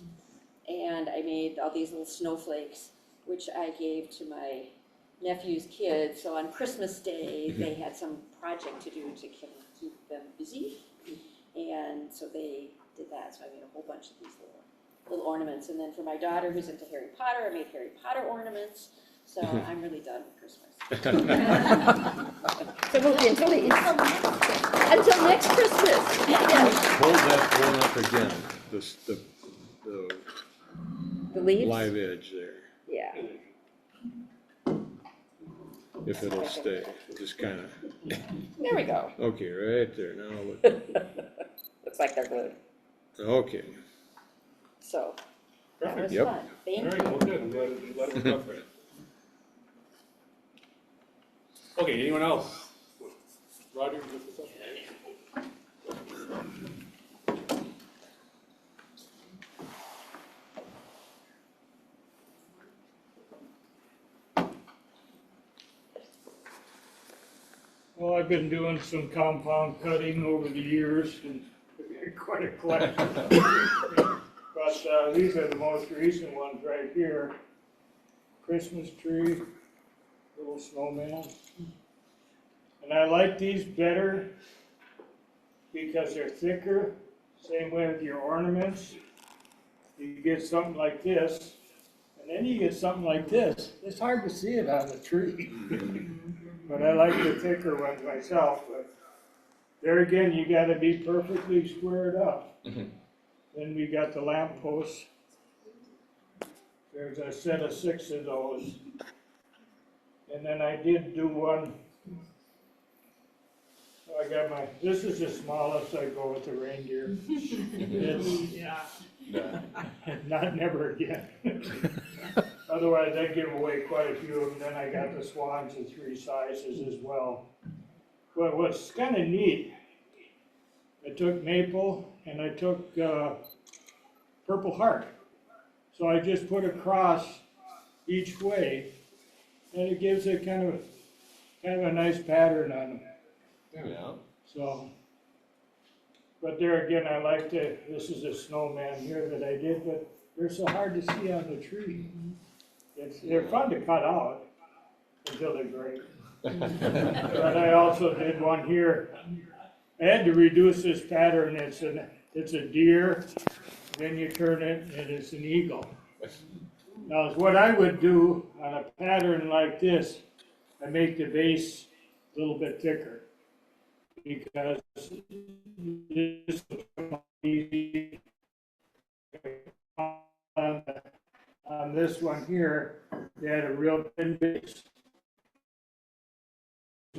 and I made all these little snowflakes, which I gave to my nephew's kids. So on Christmas Day, they had some project to do to keep them busy, and so they did that. So I made a whole bunch of these little ornaments, and then for my daughter who's into Harry Potter, I made Harry Potter ornaments. So I'm really done with Christmas. So until next Christmas. Yes. Hold that one up again, The leaves? live edge there, Yeah. if it'll stay, just kind of. There we go. Okay, right there, now look. Looks like they're glued. Okay. So that was Yep. fun. Thank All you. right, well, good. I'm glad it worked out for you. Okay, anyone else? Roger, what's this up? Well, I've been doing some compound cutting over the years and quite a collection. But these are the most recent ones right here. Christmas tree, little snowman. And I like these better because they're thicker. Same way with your ornaments. You get something like this, and then you get something like this. It's hard to see it on the tree. But I like the thicker ones myself. But there again, you gotta be perfectly squared up. Then we got the lamp posts. There's a set of 6 of those. And then I did do one. I got this is the smallest I go with the reindeer. It's, not never again. Otherwise, I'd give away quite a few of them. Then I got the swans in 3 sizes as well. But what's kind of neat, I took maple and I took purple heart. So I just put a cross each way, and it gives it kind of a nice pattern on them. Yeah. So, but there again, I like to, this is a snowman here that I did, but they're so hard to see on the tree. They're fun to cut out until they're great. But I also did one here. I had to reduce this pattern. It's a deer, then you turn it and it's an eagle. Now, what I would do on a pattern like this, I make the base a little bit thicker because this on this one here, they had a real thin base.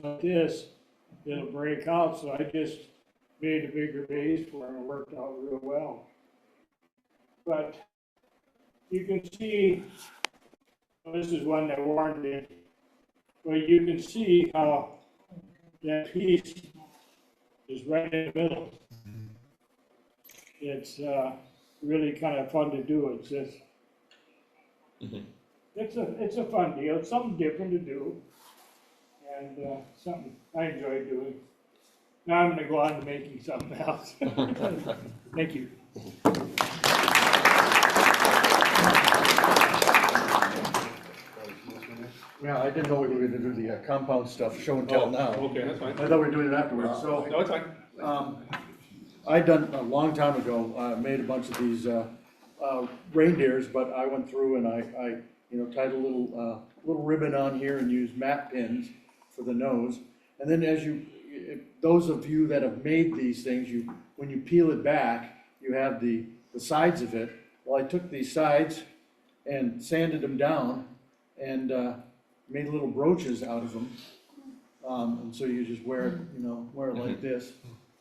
Like this, it'll break out, so I just made a bigger base for it and it worked out real well. But you can see, this is one that Warren did, but you can see how that piece is right in the middle. It's really kind of fun to do. It's just, it's a fun deal. It's something different to do, and something I enjoy doing. Now I'm going to go on to making something else. Thank you. Yeah, I didn't know we were gonna do the compound stuff, show and tell now. Okay, that's fine. I thought we were doing it afterwards, so. No, it's fine. I'd done, a long time ago, made a bunch of these, reindeers, but I went through and I tied a little ribbon on here and used mat pins for the nose. And then those of you that have made these things, when you peel it back, you have the sides of it. Well, I took these sides and sanded them down and, made little brooches out of them. And so you just wear it like this.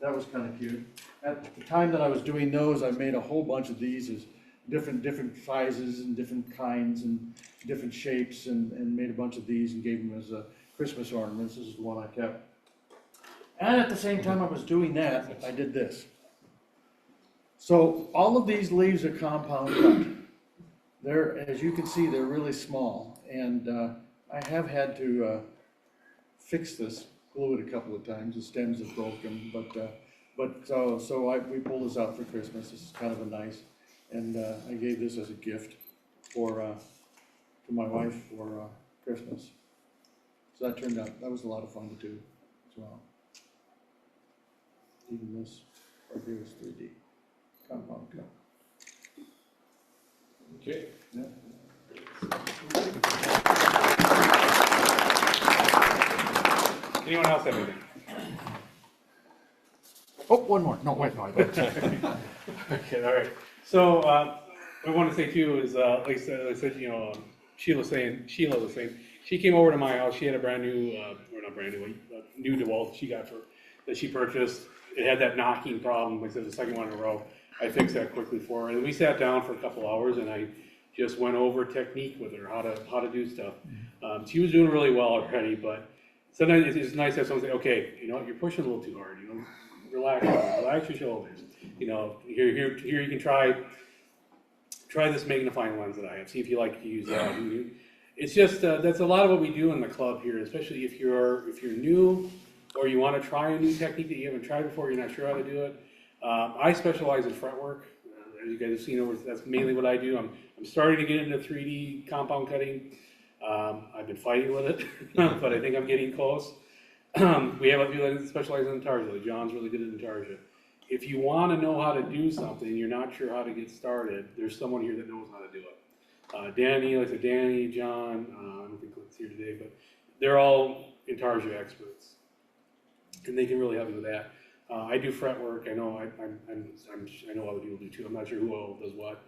That was kind of cute. At the time that I was doing those, I made a whole bunch of these as different sizes and different kinds and different shapes and made a bunch of these and gave them as Christmas ornaments. This is the one I kept. And at the same time I was doing that, I did this. So all of these leaves are compound cut. They're, as you can see, they're really small. And I have had to fix this, glue it a couple of times. The stems have broken, we pulled this out for Christmas. This is kind of a nice, and I gave this as a gift to my wife for Christmas. So that turned out, that was a lot of fun to do as well. Even this right here is 3D compound cut. Okay. Yeah. Anyone else have anything? Oh, one more. No, wait, no, I don't. Okay, all right. So, what I want to say too is, like I said, Sheila was saying, she came over to my house, she had a brand new, or not brand new, new DeWalt that she purchased. It had that knocking problem, like I said, the second one in a row. I fixed that quickly for her, and we sat down for a couple hours, and I just went over technique with her, how to do stuff. She was doing really well already, but sometimes it's nice to have someone say, okay, you know what, you're pushing a little too hard, relax your shoulders. Here you can try this magnifying lens that I have. See if you like to use that. It's just that's a lot of what we do in the club here, especially if you're new or you want to try a new technique that you haven't tried before, you're not sure how to do it. I specialize in fretwork. As you guys have seen, that's mainly what I do. I'm starting to get into 3D compound cutting. I've been fighting with it, but I think I'm getting close. We have a few that specialize in Intarsia. John's really good at Intarsia. If you want to know how to do something, you're not sure how to get started, there's someone here that knows how to do it. Danny, John, I don't think Clint's here today, but they're all Intarsia experts. And they can really help you with that. I do fretwork. I know I know other people do too. I'm not sure who all does what.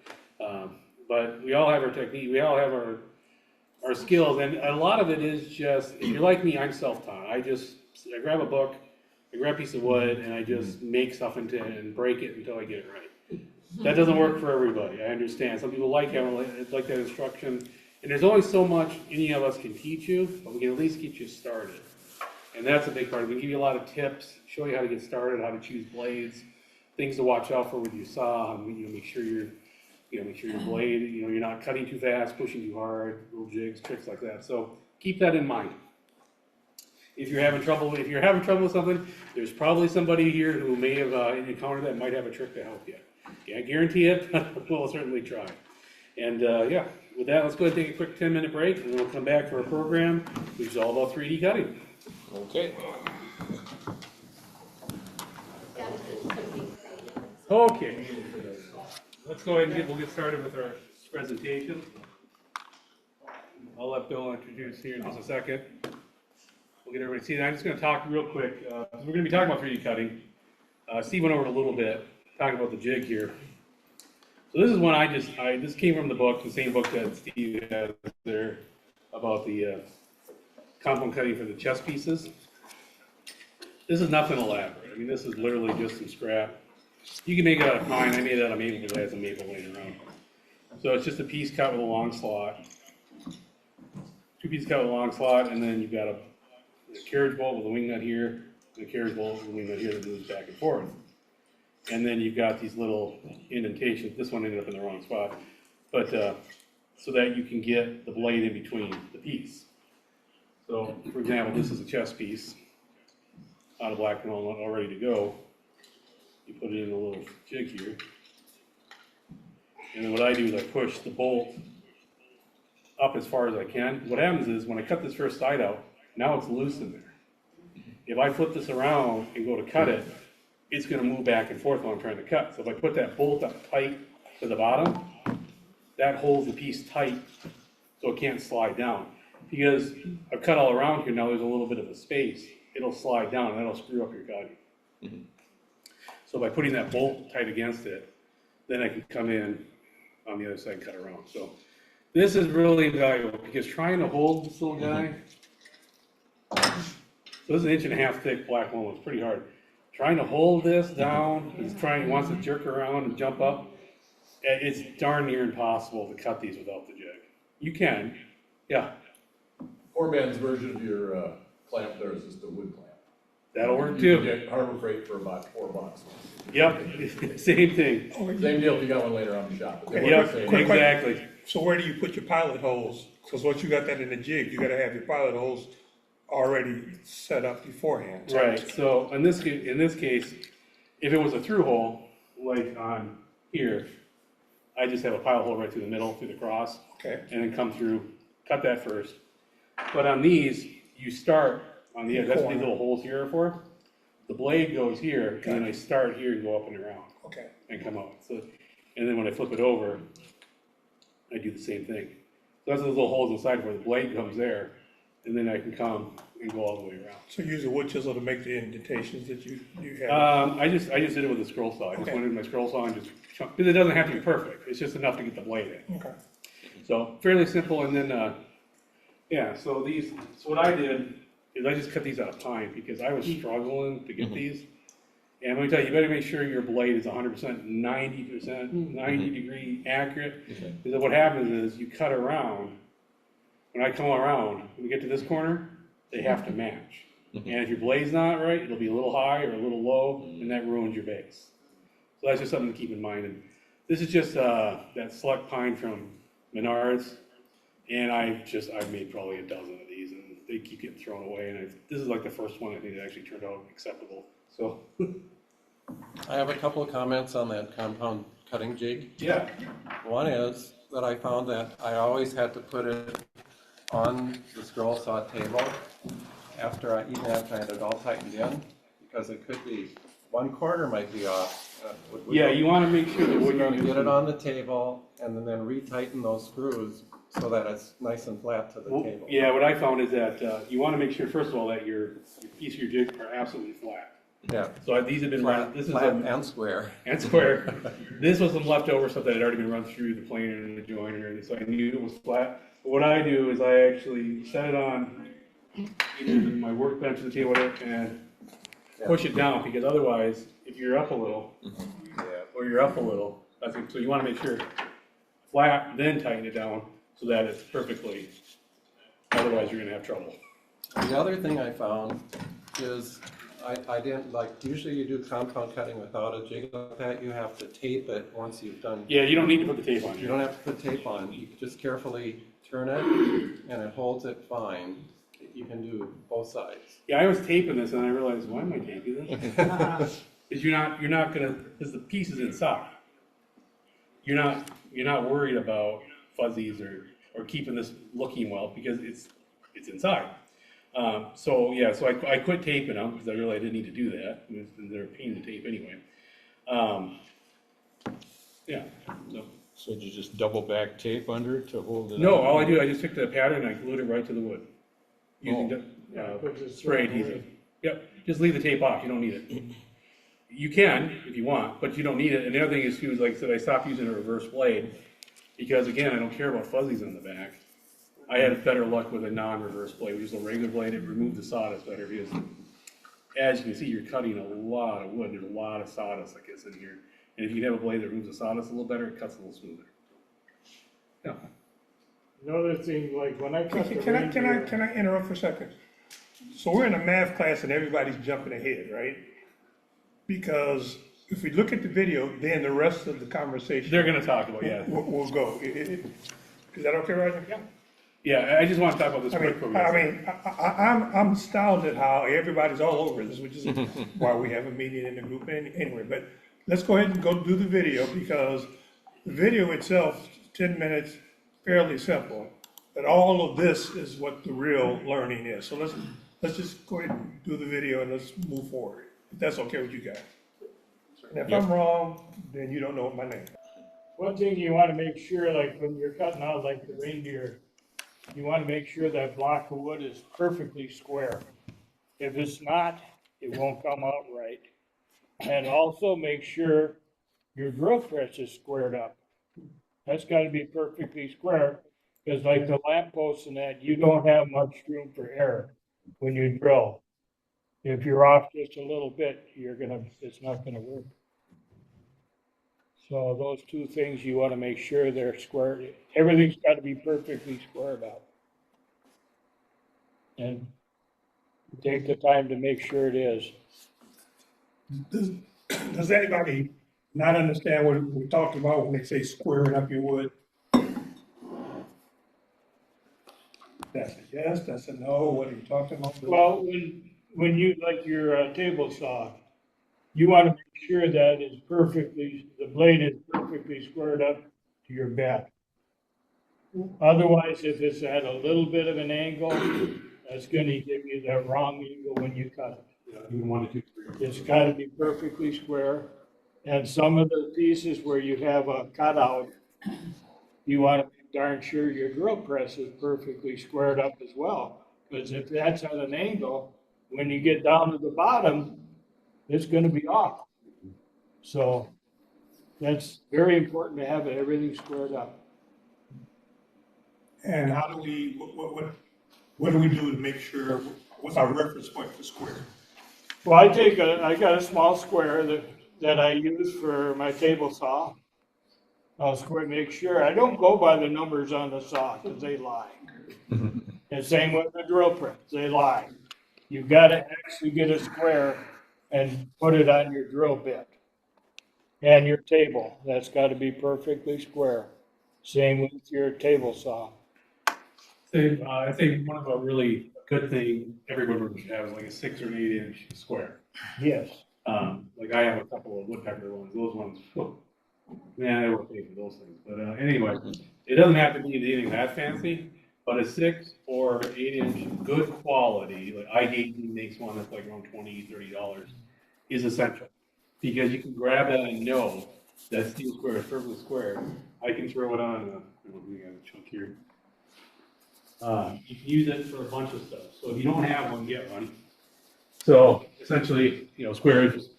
But we all have our technique. We all have our skills, and a lot of it is just, if you're like me, I'm self-taught. I grab a book, I grab a piece of wood, and I just make stuff into it and break it until I get it right. That doesn't work for everybody, I understand. Some people like that instruction, and there's only so much any of us can teach you, but we can at least get you started. And that's a big part. We can give you a lot of tips, show you how to get started, how to choose blades, things to watch out for with your saw, and make sure your blade, you're not cutting too fast, pushing too hard, little jigs, tricks like that. So keep that in mind. if you're having trouble with something, there's probably somebody here who may have encountered that and might have a trick to help you. Can't guarantee it, but we'll certainly try. And yeah, with that, let's go ahead and take a quick 10-minute break, and then we'll come back for our program, which is all about 3D cutting. Okay. Okay, let's go ahead and we'll get started with our presentation. I'll let Bill introduce here in just a second. We'll get everybody seated. I'm just going to talk real quick. We're going to be talking about 3D cutting. Steve went over it a little bit, talking about the jig here. So this is one this came from the book, the same book that Steve has there about the compound cutting for the chess pieces. This is nothing elaborate. I mean, this is literally just some scrap. You can make it out of pine. I made it out of maple because I had some maple laying around. So it's just a piece cut with a long slot. 2 pieces cut with a long slot, and then you've got a carriage bolt with a wing nut here, and a carriage bolt with a wing nut here that moves back and forth. And then you've got these little indentations. This one ended up in the wrong spot, but so that you can get the blade in between the piece. So, for example, this is a chess piece out of black walnut all ready to go. You put it in a little jig here. And then what I do is I push the bolt up as far as I can. What happens is when I cut this first side out, now it's loose in there. If I flip this around and go to cut it, it's gonna move back and forth while I'm trying to cut. So if I put that bolt up tight to the bottom, that holds the piece tight so it can't slide down. Because I've cut all around here, now there's a little bit of a space. It'll slide down and that'll screw up your cutting. Mm-hmm. So by putting that bolt tight against it, then I can come in on the other side and cut around. So this is really valuable because trying to hold this little guy, so this is 1.5 inch thick black walnut, it's pretty hard. Trying to hold this down, he wants to jerk around and jump up. It's darn near impossible to cut these without the jig. You can, yeah. Poor man's version of your clamp there is just a wood clamp. That'll work You too. can get Harbor Freight for about $4. Yep, same thing. Same deal if you got one later on the shop. They work Yep, the same. exactly. So where do you put your pilot holes? Because once you got that in the jig, you gotta have your pilot holes already set up beforehand. Right, so in this case, if it was a through hole, like on here, I just have a pilot hole right through the middle, through the cross. Okay. And then come through, cut that first. But on these, you start on the edge, that's what these little holes here are for. The blade goes here, and then I start here and go up and around. Okay. And come out. So, and then when I flip it over, I do the same thing. So that's those little holes inside where the blade comes there, and then I can come and go all the way around. So use a wood chisel to make the indentations that you have? I just did it with a scroll saw. I just Okay. went in my scroll saw and just chunk, because it doesn't have to be perfect. It's just enough to get the blade in. Okay. So fairly simple, and then, yeah, so what I did is I just cut these out of pine because I was struggling to get these. And let me tell you, you better make sure your blade is 100%, 90%, 90-degree accurate. Because what happens is you cut around, when I come around, when we get to this corner, they have to match. And if your blade's not right, it'll be a little high or a little low, and that ruins your base. So that's just something to keep in mind. And this is just that select pine from Menards. And I've made probably a dozen of these, and they keep getting thrown away. And this is like the first one I think that actually turned out acceptable. So. I have a couple of comments on that compound cutting jig. Yeah. One is that I found that I always had to put it on the scroll saw table after I had it all tightened in, because it could be, one corner might be off. Yeah, you want to make sure that we're going to get it on the table and then retighten those screws so that it's nice and flat to the table. Yeah, what I found is that you want to make sure, first of all, that your piece of your jig are absolutely flat. Yeah. So these have been flat, this is flat and square. And square. This was some leftover stuff that had already been run through the planer and the joiner, so I knew it was flat. But what I do is I actually set it on either my workbench or the table, whatever, and push it down, because otherwise, if you're up a little, or you're up a little, so you want to make sure flat, then tighten it down so that it's perfectly, otherwise you're going to have trouble. The other thing I found is I didn't usually you do compound cutting without a jig like that, you have to tape it once you've done. Yeah, you don't need to put the tape on. You don't have to put tape on, you just carefully turn it and it holds it fine. you can do both sides. Yeah, I was taping this and I realized, why am I taping this? Because you're not gonna, because the piece is inside. You're not worried about fuzzies or keeping this looking well because it's inside. So I quit taping them because I realized I didn't need to do that. They're a pain to tape anyway. Yeah. So did you just double back tape under it to hold it? No, on? all I do, I just took the pattern and I glued it right to the wood using spray adhesive. Yep, just leave the tape off. You don't need it. You can if you want, but you don't need it. And the other thing is too, is like I said, I stopped using a reverse blade because again, I don't care about fuzzies on the back. I had better luck with a non-reverse blade. We used a regular blade. It removed the sawdust better because, as you can see, you're cutting a lot of wood. There's a lot of sawdust that gets in here. And if you have a blade that removes the sawdust a little better, it cuts a little smoother. Yeah. Another thing, like when I cut the Can reindeer. I interrupt for a second? So we're in a math class and everybody's jumping ahead, right? Because if we look at the video, then the rest of the conversation. They're gonna talk about, yeah. We'll go. Is that okay, Roger? Yeah. Yeah, I just want to talk about this quick. I'm astounded how everybody's all over this, which is why we have a meeting in the group anyway. But let's go ahead and go do the video because the video itself, 10 minutes, fairly simple. But all of this is what the real learning is. So let's just go ahead and do the video and let's move forward. If that's okay with you guys. And if I'm wrong, then you don't know my name. One thing you wanna make sure, like when you're cutting out like the reindeer, you wanna make sure that block of wood is perfectly square. If it's not, it won't come out right. And also make sure your drill press is squared up. That's gotta be perfectly square, because like the lamp posts and that, you don't have much room for error when you drill. If you're off just a little bit, it's not gonna work. So those two things, you wanna make sure they're square. Everything's gotta be perfectly squared up. And take the time to make sure it is. Does anybody not understand what we talked about when they say squaring up your wood? That's a yes, that's a no, what are you talking about? Well, when you, like your table saw, you wanna make sure that the blade is perfectly squared up to your bed. Otherwise, if it's at a little bit of an angle, that's gonna give you the wrong angle when you cut it. Even 1 to 2, 3. It's gotta be perfectly square. And some of the pieces where you have a cutout, you wanna make darn sure your drill press is perfectly squared up as well. Because if that's at an angle, when you get down to the bottom, it's gonna be off. So that's very important to have everything squared up. And how do we, what do we do to make sure, what's our reference point for square? Well, I got a small square that I use for my table saw. I'll make sure, I don't go by the numbers on the saw, because they lie. And same with the drill press, they lie. You've gotta actually get a square and put it on your drill bit. And your table, that's gotta be perfectly square. Same with your table saw. I think one of a really good thing every woodworker should have is like a 6 or an 8-inch square. Yes. Like I have a couple of woodpecker ones. Those ones, man, they were paid for those things. But anyway, it doesn't have to be anything that fancy. But a 6 or 8-inch good quality, like iGate makes one that's like around $20, $30, is essential. Because you can grab that and know that steel square is perfectly square. I can throw it on, we got a chunk here. You can use it for a bunch of stuff. So if you don't have one, get one. So essentially, square is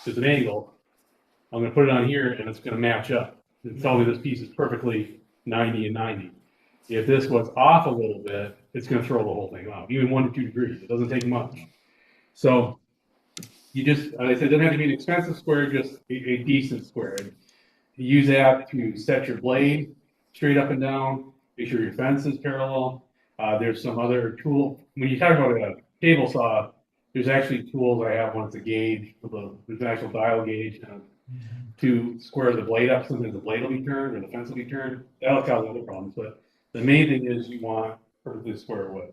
just an angle. I'm gonna put it on here and it's gonna match up. And tell me this piece is perfectly 90 and 90. If this was off a little bit, it's gonna throw the whole thing off, even 1 to 2 degrees. It doesn't take much. So you just, as I said, it doesn't have to be an expensive square, just a decent square. And you use that to set your blade straight up and down, make sure your fence is parallel. There's some other tool. When you talk about a table saw, there's actually tools. I have one that's a gauge, there's an actual dial gauge to square the blade up. Sometimes the blade will be turned or the fence will be turned. That'll cause other problems. But the main thing is you want perfectly square wood.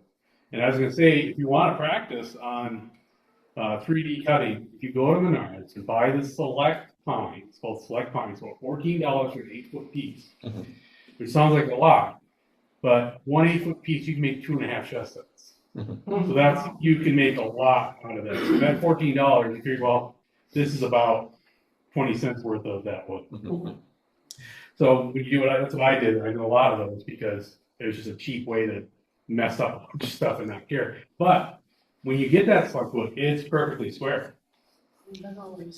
And I was gonna say, if you wanna practice on 3D cutting, if you go to Menards and buy the Select Pine, it's called Select Pine, it's about $14 for an 8-foot piece. Which sounds like a lot, but one 8-foot piece, you can make 2.5 chest sets. So that's, you can make a lot out of that. So that $14, you figure, well, this is about 20 cents worth of that wood. So when you do it, that's what I did. I did a lot of those because it was just a cheap way to mess up a bunch of stuff and not care. But when you get that Select wood, it's perfectly square.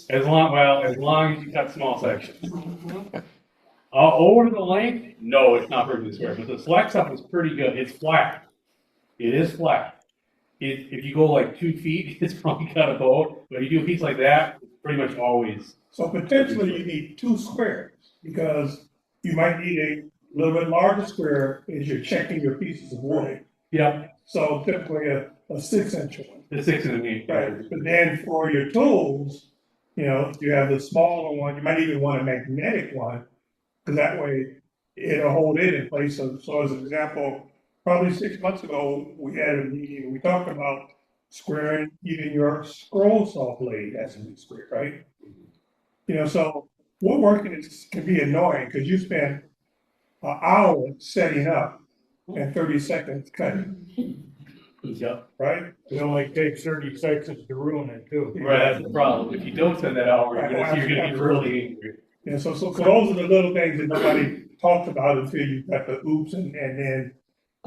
As long as you cut small sections. Over the length, no, it's not perfectly square. But the Select stuff is pretty good. It's flat. It is flat. If you go like 2 feet, it's probably got a bow. But if you do a piece like that, it's pretty much always. So potentially you need 2 squares, because you might need a little bit larger square as you're checking your pieces of wood. Yeah. So typically a 6-inch one. The 6 and an 8. Right, but then for your tools, you know, you have the smaller one, you might even want a magnetic one, because that way it'll hold it in place. So as an example, probably 6 months ago, we had a meeting, we talked about squaring even your scroll saw blade has to be square, right? You know, so woodworking can be annoying, because you spend an hour setting up and 30 seconds cutting. Yep. Right? It only takes 30 seconds to ruin it too. Right, that's the problem. If you don't spend that hour, you're gonna be really angry. Yeah, so those are the little things that nobody talks about until you got the oops, and then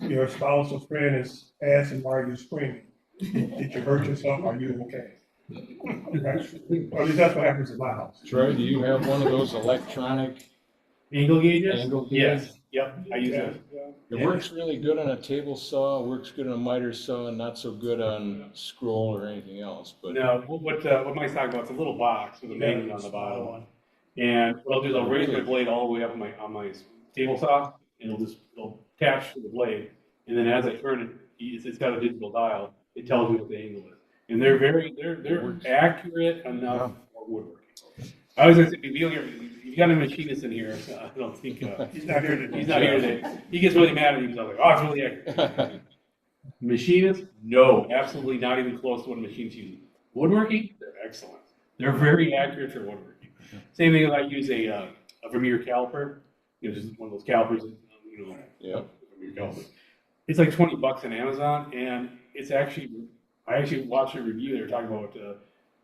your spouse or friend is asking why you're screaming. Did you hurt yourself? Are you okay? Right? Or at least that's what happens in my house. Troy, do you have one of those electronic angle gauges? Angle gauge? Yes. Yep, I use it. It works really good on a table saw, works good on a miter saw, and not so good on scroll or anything else, but. No, what Mike's talking about, it's a little box with a magnet on the bottom. And what I'll do is I'll raise my blade all the way up on my table saw, and it'll attach to the blade. And then as I turn it, it's got a digital dial, it tells me what the angle is. And they're they're accurate enough for woodworking. I was gonna say, you got a machinist in here, so I don't think, He's not here today. He's not here today. He gets really mad at me because I was like, oh, it's really accurate. Machinist? No, absolutely not even close to what a machinist uses. Woodworking? They're excellent. They're very accurate for woodworking. Same thing as I use a Vermeer caliper, you know, just one of those calipers, you know, Vermeer caliper. It's like $20 on Amazon, and it's actually, I actually watched a review, they were talking about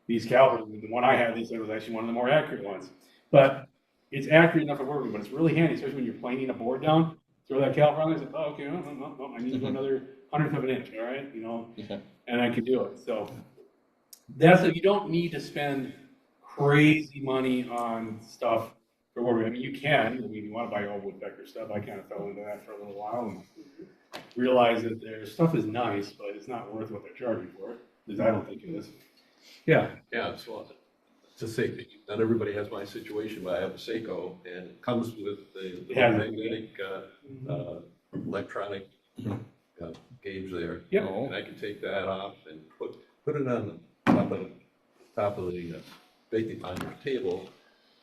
these calipers, and the one I had, they said was actually one of the more accurate ones. But it's accurate enough for working, but it's really handy, especially when you're planing a board down. Throw that caliper on there, and say, oh, okay, no, I need to go another 100th of an inch, all right, you know, and I can do it. So that's it. You don't need to spend crazy money on stuff for woodworking. I mean, you can. I mean, you want to buy all woodpecker stuff. I kind of fell into that for a little while and realized that their stuff is nice, but it's not worth what they're charging for it. Because I don't think it is. Yeah. Yeah, so to say, not everybody has my situation, but I have a Seiko, and it comes with the magnetic, electronic gauge there. Yep. And I can take that off and put it on the top of the baking on your table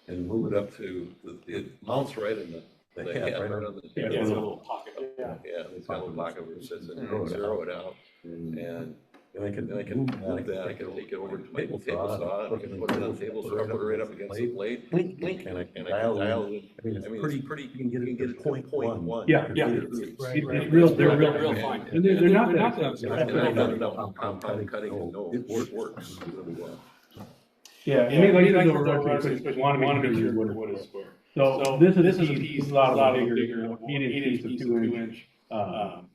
and move it up to, it mounts right in the head, right on the table. Yeah, it's a little pocket. Yeah, it's got a little pocket where it sits in there, zero it out, and I can move that, I can take it over to my table saw, I can put it on the table saw, put it right up against the blade, and I can dial it. I mean, it's pretty, you can get it to 0.1. Yeah. They're real fine. And they're not that. Compound cutting, and no, it works really well. Yeah, and like especially want to make sure wood is square. So this is a piece, a lot of bigger, 8-inch to 2-inch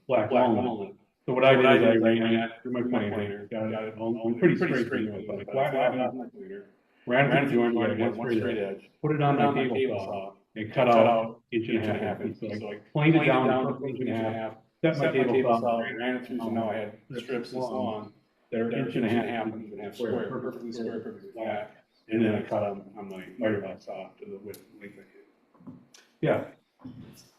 black walnut. So what I did is I ran it through my planer, got it on pretty straight, like flat planer, ran it through one straight edge, put it on my table saw, and cut out 1.5 inches. So I planed it down 1.5 inches, set my table saw, ran it through, so now I had strips this long. They're 1.5 square, perfectly square, perfectly flat, and then I cut them on my miter box saw to the width I can. Yeah.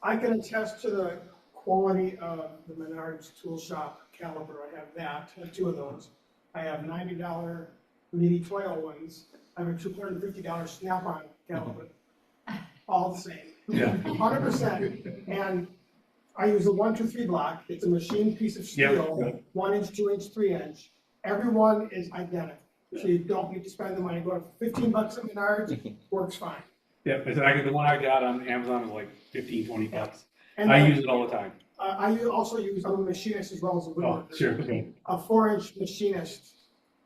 I can attest to the quality of the Menards Tool Shop caliper. I have that, I have 2 of those. I have $90 mini toil ones. I have a $250 Snap-on caliper. All the same. Yeah. 100%. And I use a 1, 2, 3 block, it's a machined piece of Yep. steel, 1 inch, 2 inch, 3 inch. Every one is identical, so you don't need to spend the money, go to $15 at Menards, works fine. Yeah, the one I got on Amazon was like 15, 20 bucks. And I then, use it all the time. also use, I'm a machinist as well as a woodworker. Oh, sure, okay. A 4-inch machinist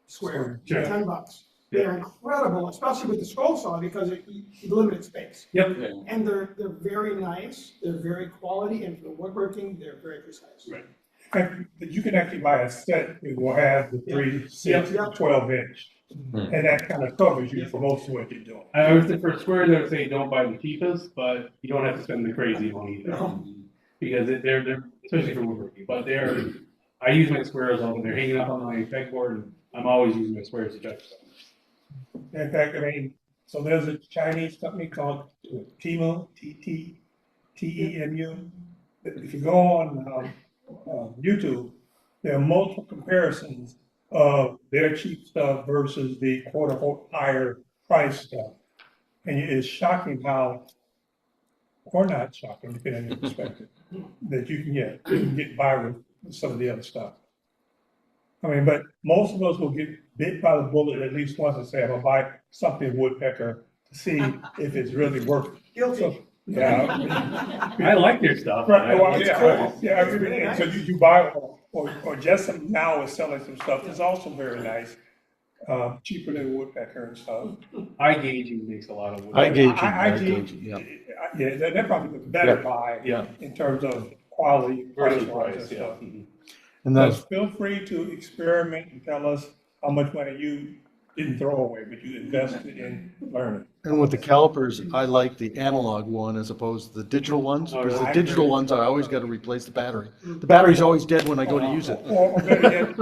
square, Sure. $10. They're incredible, especially with the scroll saw, because you limited space. Yep. And they're very nice, they're very quality, and for the woodworking, they're very precise. Right. And you can actually buy a set that will have the 3, 6, Yep. 12 inch. And that kind of covers you for most of what you're doing. I would say for squares, I would say don't buy the cheapest, but you don't have to spend the crazy money either. Because they're, especially for woodworking, but I use my squares all, they're hanging up on my pegboard, and I'm always using my squares to check stuff. In fact, I mean, so there's a Chinese company called Temu, Temu. If you go on YouTube, there are multiple comparisons of their cheap stuff versus the quote unquote higher price stuff. And it's shocking how, or not shocking, depending on your perspective, that you can get by with some of the other stuff. I mean, but most of us will get bit by the bullet at least once and say, I'm gonna buy something woodpecker to see if it's really worth it. Guilty. So, yeah. I like their stuff. Right, well, It's yeah, cool. yeah, It's really and so nice. you buy, or Jessup now is selling some stuff that's also very nice, cheaper than woodpecker and stuff. iGaging makes a lot of wood. Yeah, they're probably the better buy in terms of quality, Versus price-wise and price, yeah. stuff. And So that's, feel free to experiment and tell us how much money you didn't throw away, but you invested in learning. and with the calipers, I like the analog one as opposed to the digital ones, Oh, because the really? digital ones, I always gotta replace the battery. The battery's always dead when I go to use it. Or better yet,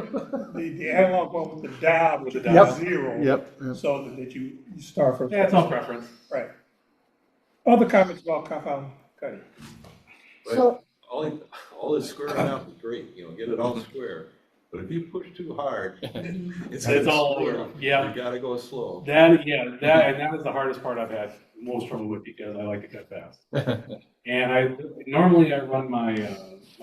the analog one with the dial, with the Yep. dial zero. Yep. So that you start from. Yeah, it's all preference. Right. Other comments about compound cutting? So. All this squaring out is great, get it all square, but if you push too hard, it's all over. Yeah. You gotta go slow. That is the hardest part I've had most trouble with because I like to cut fast. And normally I run my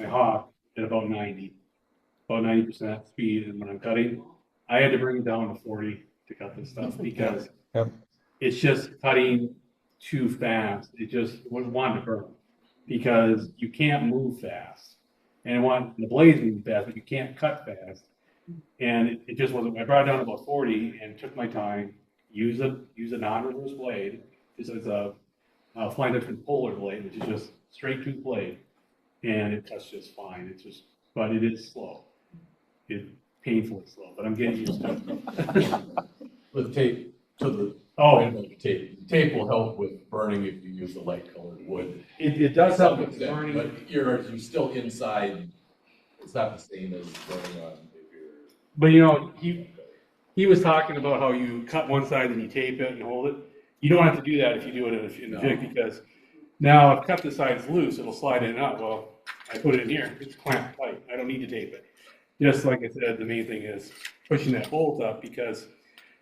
Hawk at about 90% speed, and when I'm cutting, I had to bring it down to 40 to cut this stuff because it's just cutting too fast. It just wouldn't want to burn because you can't move fast, and the blades move fast, but you can't cut fast. And it just wasn't. I brought it down to about 40 and took my time. Use a non-reverse blade. It's a flying different polar blade, which is just straight tooth blade, and it cuts just fine. But it is slow. It's painfully slow, but I'm getting used to it. With tape, tape will help with burning if you use the light colored wood. It does help with burning. But you're still inside, it's not the same as burning on if you're. But he was talking about how you cut one side and you tape it and hold it. You don't have to do that if you do it in the jig because now I've cut the sides loose, it'll slide in and out. Well, I put it in here, it's clamped tight. I don't need to tape it. Just like I said, the main thing is pushing that bolt up because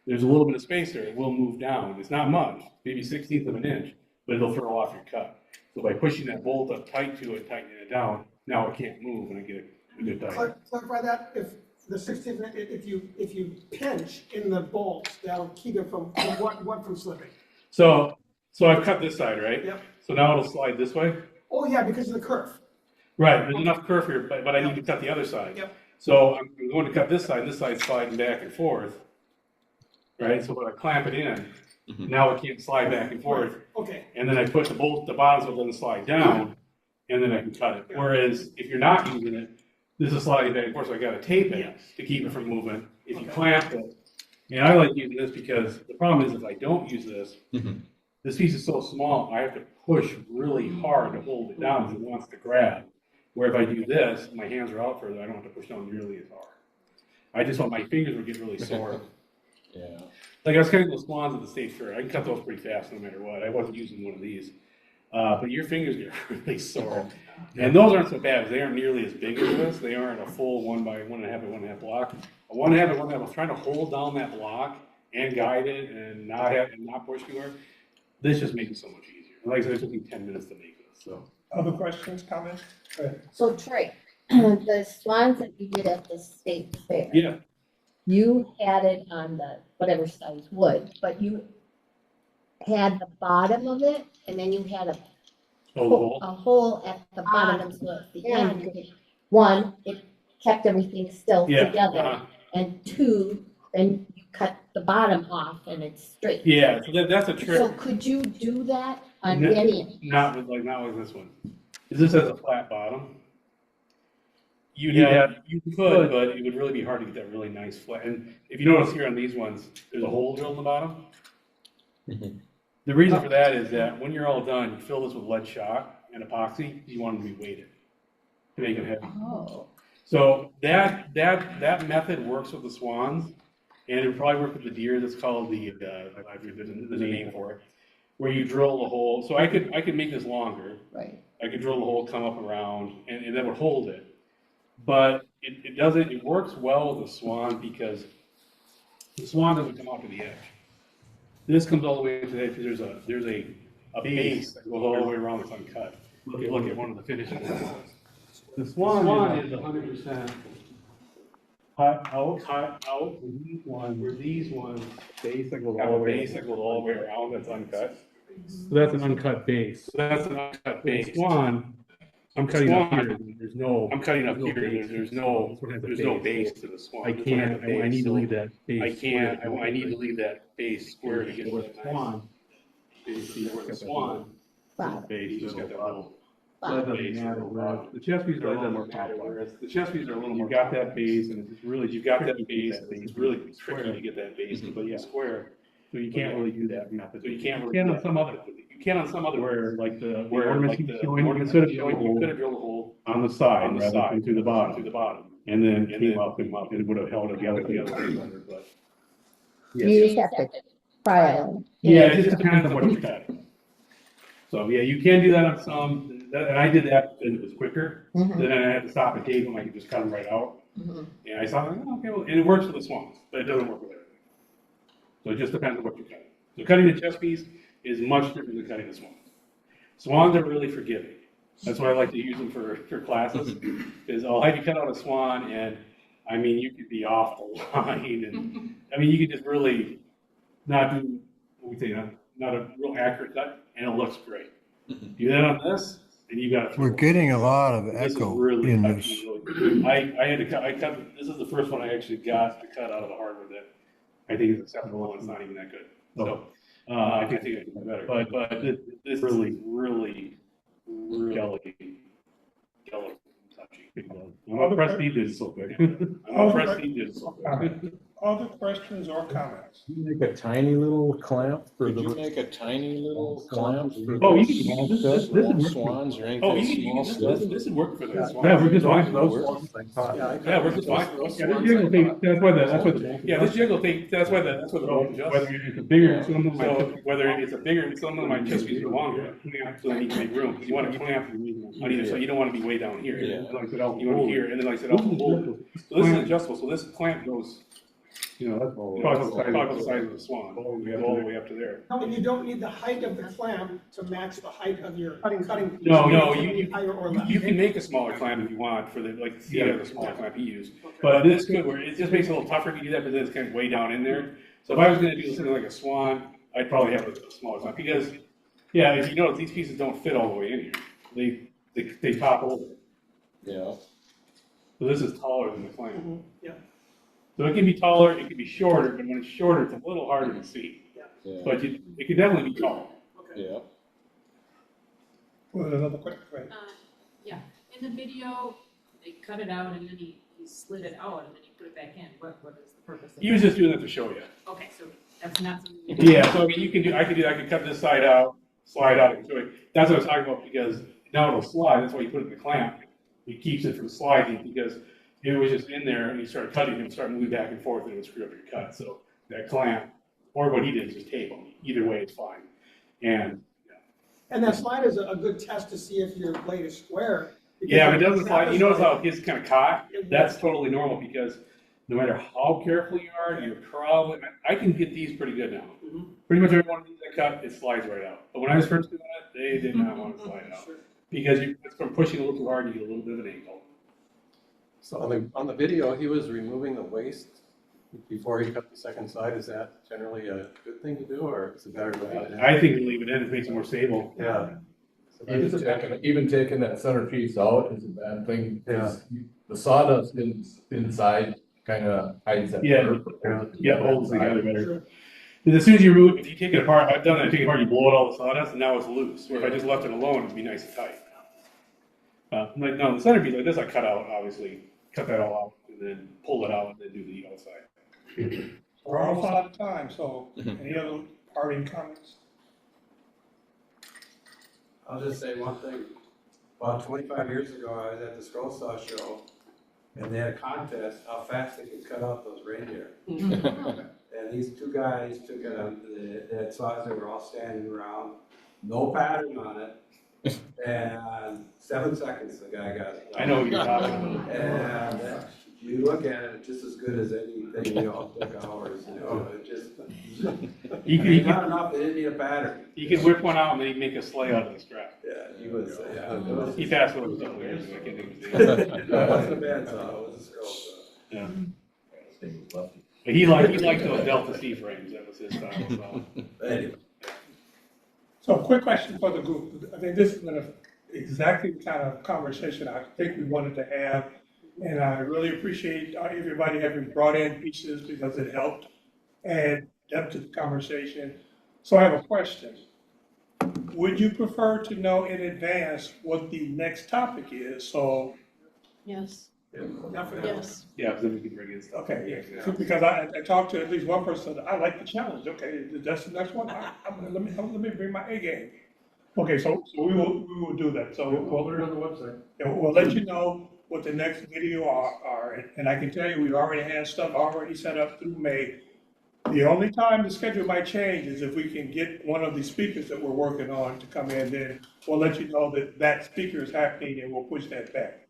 there's a little bit of space there. It will move down. It's not much, maybe 1/16 of an inch, but it'll throw off your cut. So by pushing that bolt up tight to it, tightening it down, now it can't move and I get a good tight. Clarify that, if the 16th, if you pinch in the bolts, that'll keep it from slipping. So I've cut this side, right? Yep. So now it'll slide this way? Oh, yeah, because of the curve. Right, there's enough curve here, but I need to cut the other side. Yep. So I'm going to cut this side's sliding back and forth. Right, so when I clamp it in, now it can't slide back and forth. Okay. And then I put the bottom so it doesn't slide down, and then I can cut it. Whereas if you're not using it, this is sliding back and forth, so I gotta tape it to keep it from moving. If you clamp it, and I like using this because the problem is if I don't use this, this piece is so small, I have to push really hard to hold it down because it wants to grab. Where if I do this, my hands are out further, I don't have to push down nearly as hard. I just want my fingers would get really sore. Yeah. Like I was cutting those swans at the state fair. I can cut those pretty fast no matter what. I wasn't using one of these. But your fingers get really sore. And those aren't so bad. They aren't nearly as big as this. They aren't a full 1 by 1.5 by 1.5 block. A 1.5 by 1.5, I was trying to hold down that block and guide it and not push too hard. This just makes it so much easier. Like I said, it took me 10 minutes to make this. So Other questions, comments? So Trey, the swans that you did at the state fair. Yeah. You had it on the whatever size wood, but you had the bottom of it and then you had a hole at the bottom, so at the end, you could, one, it kept everything still together. And two, then you cut the bottom off and it's straight. Yeah, so that's a trick. So could you do that on any? Not with this one. This has a flat bottom. You could, but it would really be hard to get that really nice flat. And if you notice here on these ones, there's a hole drilled in the bottom. The reason for that is that when you're all done, you fill this with lead shot and epoxy. You want them to be weighted to make them heavy. Oh. So that method works with the swans, and it would probably work with the deer. That's called I forget there's a name for it, where you drill the hole. So I could make this longer. Right. I could drill the hole, come up around, and that would hold it. But it works well with the swan because the swan doesn't come out to the edge. This comes all the way to the edge because there's a base that goes all the way around that's uncut. Look at one of the finishes. The swan is 100% cut out. Where these ones have a base that goes all the way around that's uncut. So that's an uncut base. Swan, I'm cutting up here. There's no base to the swan. I need to leave that base. I need to leave that base square to get to the swan. See where the swan base, you just got that little. That doesn't matter. The chest pieces are a little more complex. You got that base, and it's really it's really tricky to get that base completely square. So you can't really do that method. You can on some other where the ornaments you could have drilled a hole on the side rather than through the bottom, and then came up and it would have held together. But You just have to try it. Yeah, it just depends on what you cut. So yeah, you can do that on some, and I did that because it was quicker. Then I had to stop and tape them. I could just cut them right out. And I saw, okay, well, and it works with the swans, but it doesn't work with everything. So it just depends on what you cut. So cutting the chest piece is much different than cutting the swans. Swans are really forgiving. That's why I like to use them for classes. Is I'll have you cut out a swan, and I mean you could be off the line, and I mean you could just really not do what we say not a real accurate cut, and it looks great. Do that on this, and you got. We're getting a lot of echo really in this. I had to cut. This is the first one I actually got to cut out of the hardwood that I think is acceptable, and it's not even that good. So I think I can do better. But this is really delicate, touchy. I'm impressed he did it so quick. Other questions or comments? You make a tiny little clamp for the. Could you make a tiny little clamp for the swans or anything small stuff? This would work for the swans. Yeah, we're just fine for those. Yeah, we're just fine for those. Yeah, this jig will take. That's why the rope adjusts. Whether it's a bigger, some of my chest pieces are longer, so they need to make room. You want to clamp on either side. You don't want to be way down here. You want to be here, and then like I said, out the hole. So this is adjustable. So this clamp goes. That's about the size of the swan, all the way up to there. And you don't need the height of the clamp to match the height of your cutting. No, you can make a smaller clamp if you want for the smaller clamp you use. But this could where it just makes it a little tougher if you do that, but then it's kind of way down in there. So if I was going to do something like a swan, I'd probably have a smaller clamp because, if you notice, these pieces don't fit all the way in here. They top over. Yeah. So this is taller than the clamp. Yeah. So it can be taller, it can be shorter, but when it's shorter, it's a little harder to see. Yeah. But it can definitely be taller. Yeah. Well, another question, right? Yeah, in the video, they cut it out and then he slid it out and then he put it back in. What is the purpose of that? He was just doing that to show you. Okay, so that's not something. Yeah, so I mean, I could cut this side out, slide out, and show you. That's what I was talking about because now it'll slide. That's why you put it in the clamp. It keeps it from sliding because it was just in there and you started cutting and started moving back and forth and it would screw up your cut. So that clamp, or what he did is just tape them. Either way, it's fine. And that slide is a good test to see if your blade is square. Yeah, if it doesn't slide, you notice how it gets kind of caught? That's totally normal because no matter how careful you are, you're probably, I can get these pretty good now. Pretty much everyone needs that cut, it slides right out. But when I was first doing it, they did not want to slide out. Because from pushing a little too hard, you get a little bit of an angle. So on the video, he was removing the waste before he cut the second side. Is that generally a good thing to do, or is it better to leave it in? I think to leave it in, it makes it more stable. Yeah. Even taking that centerpiece out is a bad thing, because the sawdust inside kind of hides that. Yeah, holds together better. And as soon as you remove, if you take it apart, I've done that, take it apart, you blow out all the sawdust, and now it's loose. Where if I just left it alone, it'd be nice and tight. Like, no, the centerpiece like this, I cut out, obviously, cut that all out, and then pull it out, and then do the outside. We're almost out of time, so any other parting comments? I'll just say one thing. About 25 years ago, I was at the Scroll Saw Show, and they had a contest how fast they could cut out those reindeer. And these two guys took it on, they had saws, they were all standing around, no pattern on it. And 7 seconds, the guy got it. I know what you're talking about. And you look at it, it's just as good as anything, you know, it took hours, you know, it just. Not enough, they didn't need a pattern. You could whip one out and then he'd make a sleigh out of the strap. Yeah, he was, yeah. He passed away a couple years ago, I can't think of his name. No, it wasn't a bad saw, it was a Scroll Saw. Yeah. But he liked those Delta C frames, that was his style, so. Anyway. So quick question for the group. I think this is exactly the kind of conversation I think we wanted to have. And I really appreciate everybody having brought in pieces because it helped add depth to the conversation. So I have a question. Would you prefer to know in advance what the next topic is? So. Yes. Yes. Yeah, then we can bring in stuff. Okay, yeah. Because I talked to at least one person, I like the challenge. Okay, that's the next one. Let me bring my A game. Okay, so we will do that. So we'll put it on the website. We'll let you know what the next video are, and I can tell you, we already have stuff already set up through May. The only time the schedule might change is if we can get one of the speakers that we're working on to come in, then we'll let you know that speaker is happening and we'll push that back.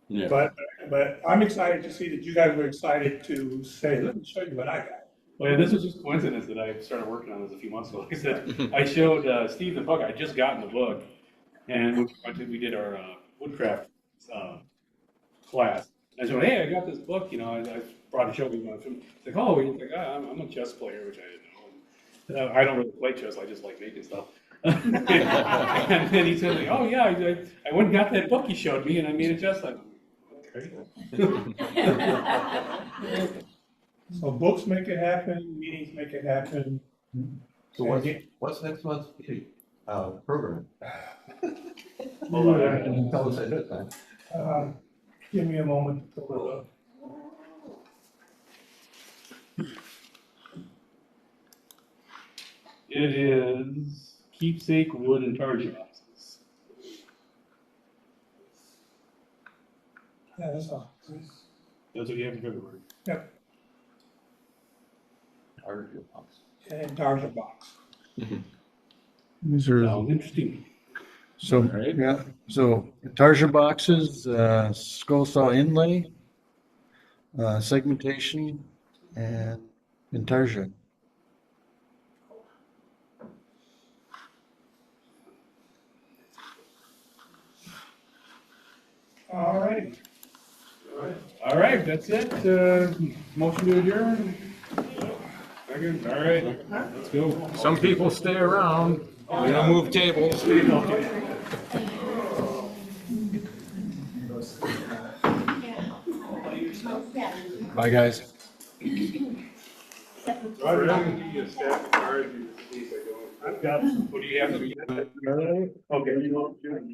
Yeah. But I'm excited to see that you guys were excited to say, let me show you what I got. Well, yeah, this was just coincidence that I started working on this a few months ago. Like I said, I showed Steve the book. I just gotten the book, and we did our woodcraft class. And I said, hey, I got this book. You know, I brought a show me one. He's like, oh, he's like, I'm a chess player, which I didn't know. I don't really play chess. I just like making stuff. And then he said, like, oh yeah, I went and got that book you showed me, and I made a chess. Like, okay. So books make it happen, meetings make it happen. So what's next month's program? Hold on. Tell us ahead of time. Give me a moment to pull it up. It is keepsake wood and target boxes. Yeah, that's all. That's what you have in February. Yep, Target box. and Target box. These are, Sounds interesting. so, yeah, so tarsia boxes, skull saw inlay, segmentation, and intarsia. All right. All right, that's it. Motion to adjourn. Second. All right, let's go. Some people stay around, we don't move tables. Bye, guys. I've got, what do you have? Okay, you know.